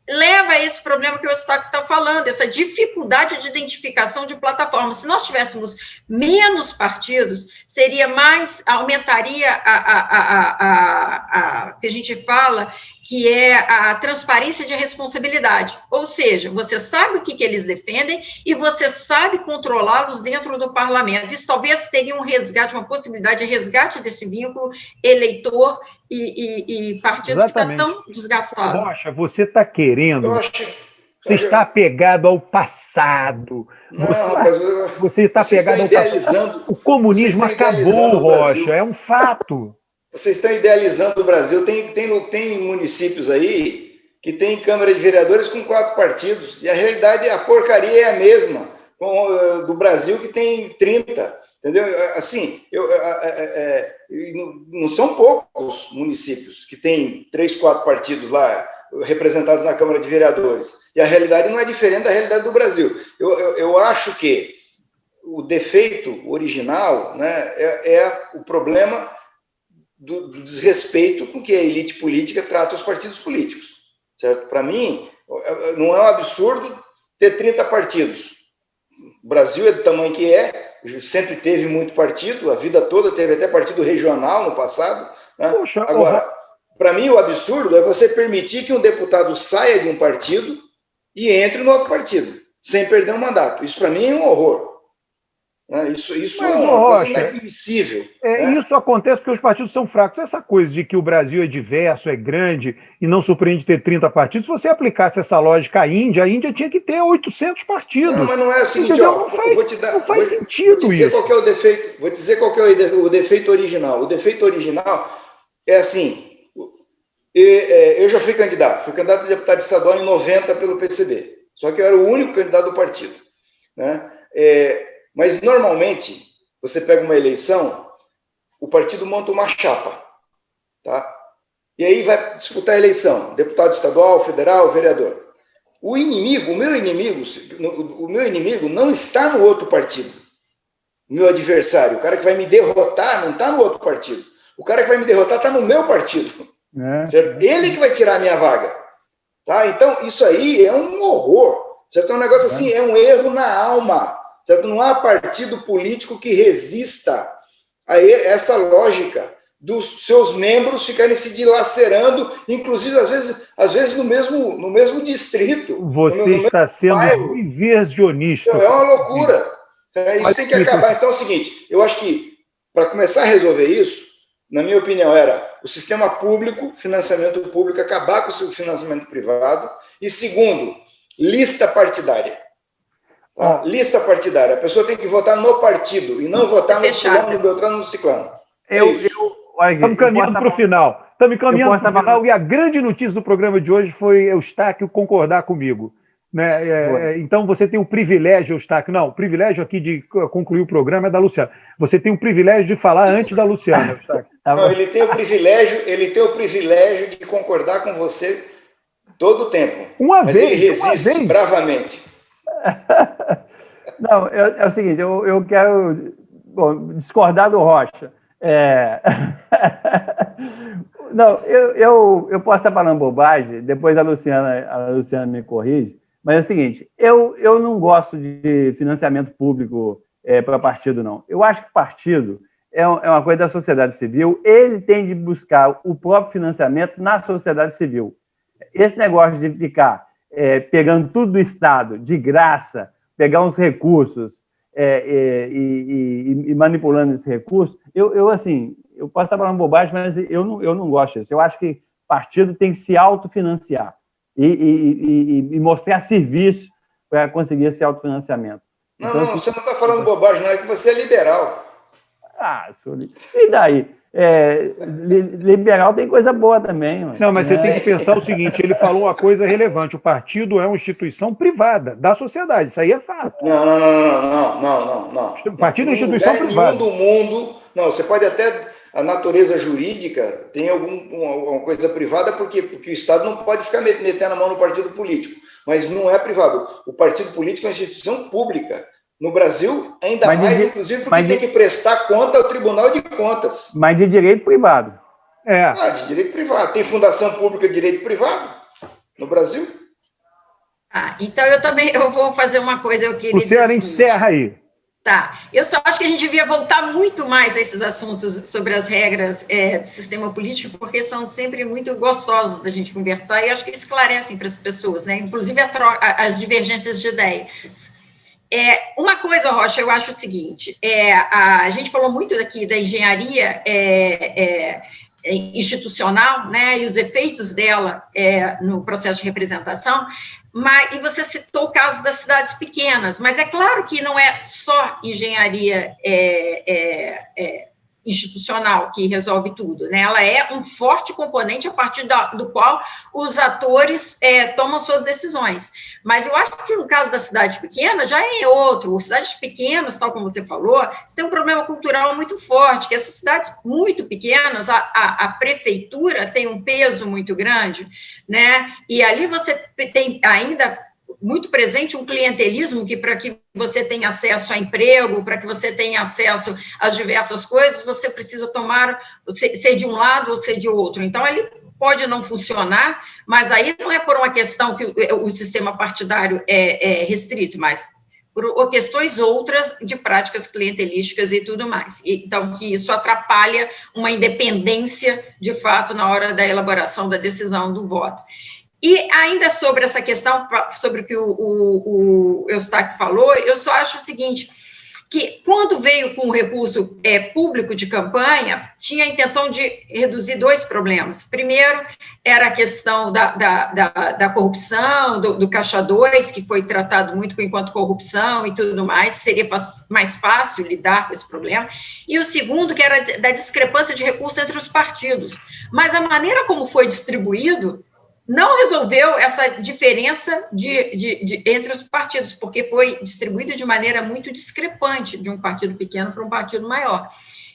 leva a esse problema que o Eustáquio está falando, essa dificuldade de identificação de plataformas. Se nós tivéssemos menos partidos, seria mais, aumentaria a que a gente fala, que é a transparência de responsabilidade. Ou seja, você sabe o que eles defendem e você sabe controlá-los dentro do parlamento. Isso talvez teria um resgate, uma possibilidade de resgate desse vínculo eleitor e partido que está tão desgastado. Rocha, você está querendo... Você está apegado ao passado. Você está apegado ao passado. O comunismo acabou, Rocha. É um fato. Vocês estão idealizando o Brasil. Tem municípios aí que tem Câmara de Vereadores com 4 partidos. E a realidade, a porcaria é a mesma do Brasil, que tem 30. Entendeu? Assim, não são poucos municípios que tem 3, 4 partidos lá representados na Câmara de Vereadores. E a realidade não é diferente da realidade do Brasil. Eu acho que o defeito original, né, é o problema do desrespeito com que a elite política trata os partidos políticos. Certo? Para mim, não é um absurdo ter 30 partidos. O Brasil é do tamanho que é, sempre teve muito partido, a vida toda teve até partido regional no passado. Né? Poxa, agora, para mim, o absurdo é você permitir que um deputado saia de um partido e entre no outro partido, sem perder um mandato. Isso, para mim, é um horror. Isso é uma coisa inadmissível. Isso acontece porque os partidos são fracos. Essa coisa de que o Brasil é diverso, é grande e não surpreende ter 30 partidos, se você aplicasse essa lógica à Índia, a Índia tinha que ter 800 partidos. Não, mas não é assim, não faz sentido isso. Qual que é o defeito, vou dizer qual que é o defeito original. O defeito original é assim, eu já fui candidato a deputado estadual em 90 pelo PCB, só que eu era o único candidato do partido. Né? Mas, normalmente, você pega uma eleição, o partido monta uma chapa, tá? E aí vai disputar a eleição, deputado estadual, federal, vereador. O meu inimigo não está no outro partido. O meu adversário, o cara que vai me derrotar, não está no outro partido. O cara que vai me derrotar está no meu partido. Certo? Ele que vai tirar a minha vaga. Tá? Então, isso aí é um horror. Certo? É um negócio assim, é um erro na alma. Certo? Não há partido político que resista a essa lógica dos seus membros ficarem se dilacerando, inclusive, às vezes no mesmo distrito. Você está sendo inversionista. É uma loucura. Isso tem que acabar. Então é o seguinte, eu acho que, para começar a resolver isso, na minha opinião, era o sistema público, financiamento público, acabar com o financiamento privado, e segundo, lista partidária. Tá? Lista partidária. A pessoa tem que votar no partido e não votar no fulano, no beltrano, no ciclano. Estamos caminhando para o final. E a grande notícia do programa de hoje foi Eustáquio concordar comigo. Né? Então você tem o privilégio, Eustáquio. Não, o privilégio aqui de concluir o programa é da Luciana. Você tem o privilégio de falar antes da Luciana, Eustáquio. Não, ele tem o privilégio de concordar com você todo o tempo. Mas ele resiste bravamente. Não, é o seguinte, eu quero discordar do Rocha. Não, eu posso estar falando bobagem, depois a Luciana me corrige, mas é o seguinte, eu não gosto de financiamento público para partido, não. Eu acho que partido é uma coisa da sociedade civil, ele tem de buscar o próprio financiamento na sociedade civil. Esse negócio de ficar pegando tudo do Estado, de graça, pegar uns recursos e manipulando esses recursos, eu posso estar falando bobagem, mas eu não gosto disso. Eu acho que partido tem que se autofinanciar e mostrar serviço para conseguir esse autofinanciamento. Não, você não está falando bobagem, não, é que você é liberal. E daí? Liberal tem coisa boa também. Não, mas você tem que pensar o seguinte, ele falou uma coisa relevante, o partido é uma instituição privada da sociedade, isso aí é fato. Não. O partido é uma instituição privada. Do mundo, não, você pode até, a natureza jurídica tem alguma coisa privada, porque o Estado não pode ficar metendo a mão no partido político, mas não é privado. O partido político é uma instituição pública. No Brasil, ainda mais, inclusive, porque tem que prestar conta ao Tribunal de Contas. Mas de direito privado. De direito privado. Tem fundação pública de direito privado no Brasil. Então eu vou fazer uma coisa, eu queria Luciana, encerra aí. Tá, eu só acho que a gente devia voltar muito mais a esses assuntos sobre as regras do sistema político, porque são sempre muito gostosos da gente conversar, e acho que esclarecem para as pessoas, né? Inclusive as divergências de ideias. Uma coisa, Rocha, eu acho o seguinte, a gente falou muito aqui da engenharia institucional, né, e os efeitos dela no processo de representação, e você citou o caso das cidades pequenas, mas é claro que não é só engenharia institucional que resolve tudo, né? Ela é um forte componente a partir do qual os atores tomam suas decisões. Mas eu acho que no caso da cidade pequena já é outro. Cidades pequenas, tal como você falou, você tem um problema cultural muito forte, que essas cidades muito pequenas, a prefeitura tem um peso muito grande, né? E ali você tem ainda muito presente um clientelismo que, para que você tenha acesso a emprego, para que você tenha acesso às diversas coisas, você precisa ser de um lado ou ser de outro. Então, ali pode não funcionar, mas aí não é por uma questão que o sistema partidário é restrito, mas por questões outras de práticas clientelísticas e tudo mais. Então, que isso atrapalha uma independência, de fato, na hora da elaboração da decisão do voto. E ainda sobre essa questão, sobre o que o Eustáquio falou, eu só acho o seguinte, que quando veio com o recurso público de campanha, tinha a intenção de reduzir dois problemas. Primeiro, era a questão da corrupção, do Caixa 2, que foi tratado muito enquanto corrupção e tudo mais, seria mais fácil lidar com esse problema. E o segundo, que era da discrepância de recursos entre os partidos. Mas a maneira como foi distribuído não resolveu essa diferença entre os partidos, porque foi distribuído de maneira muito discrepante de um partido pequeno para um partido maior.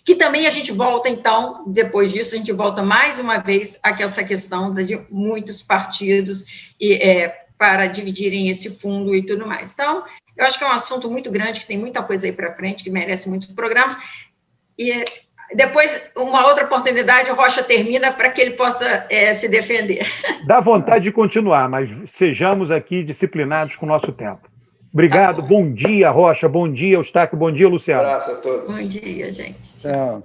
Que também a gente volta, então, depois disso, a gente volta mais uma vez a essa questão de muitos partidos para dividirem esse fundo e tudo mais. Então, eu acho que é um assunto muito grande, que tem muita coisa aí para frente, que merece muitos programas, e depois, uma outra oportunidade, o Rocha termina para que ele possa se defender. Dá vontade de continuar, mas sejamos aqui disciplinados com o nosso tempo. Obrigado, tá. Bom dia, Rocha, bom dia, Eustáquio, bom dia, Luciano. Um abraço a todos. Bom dia, gente. Tchau.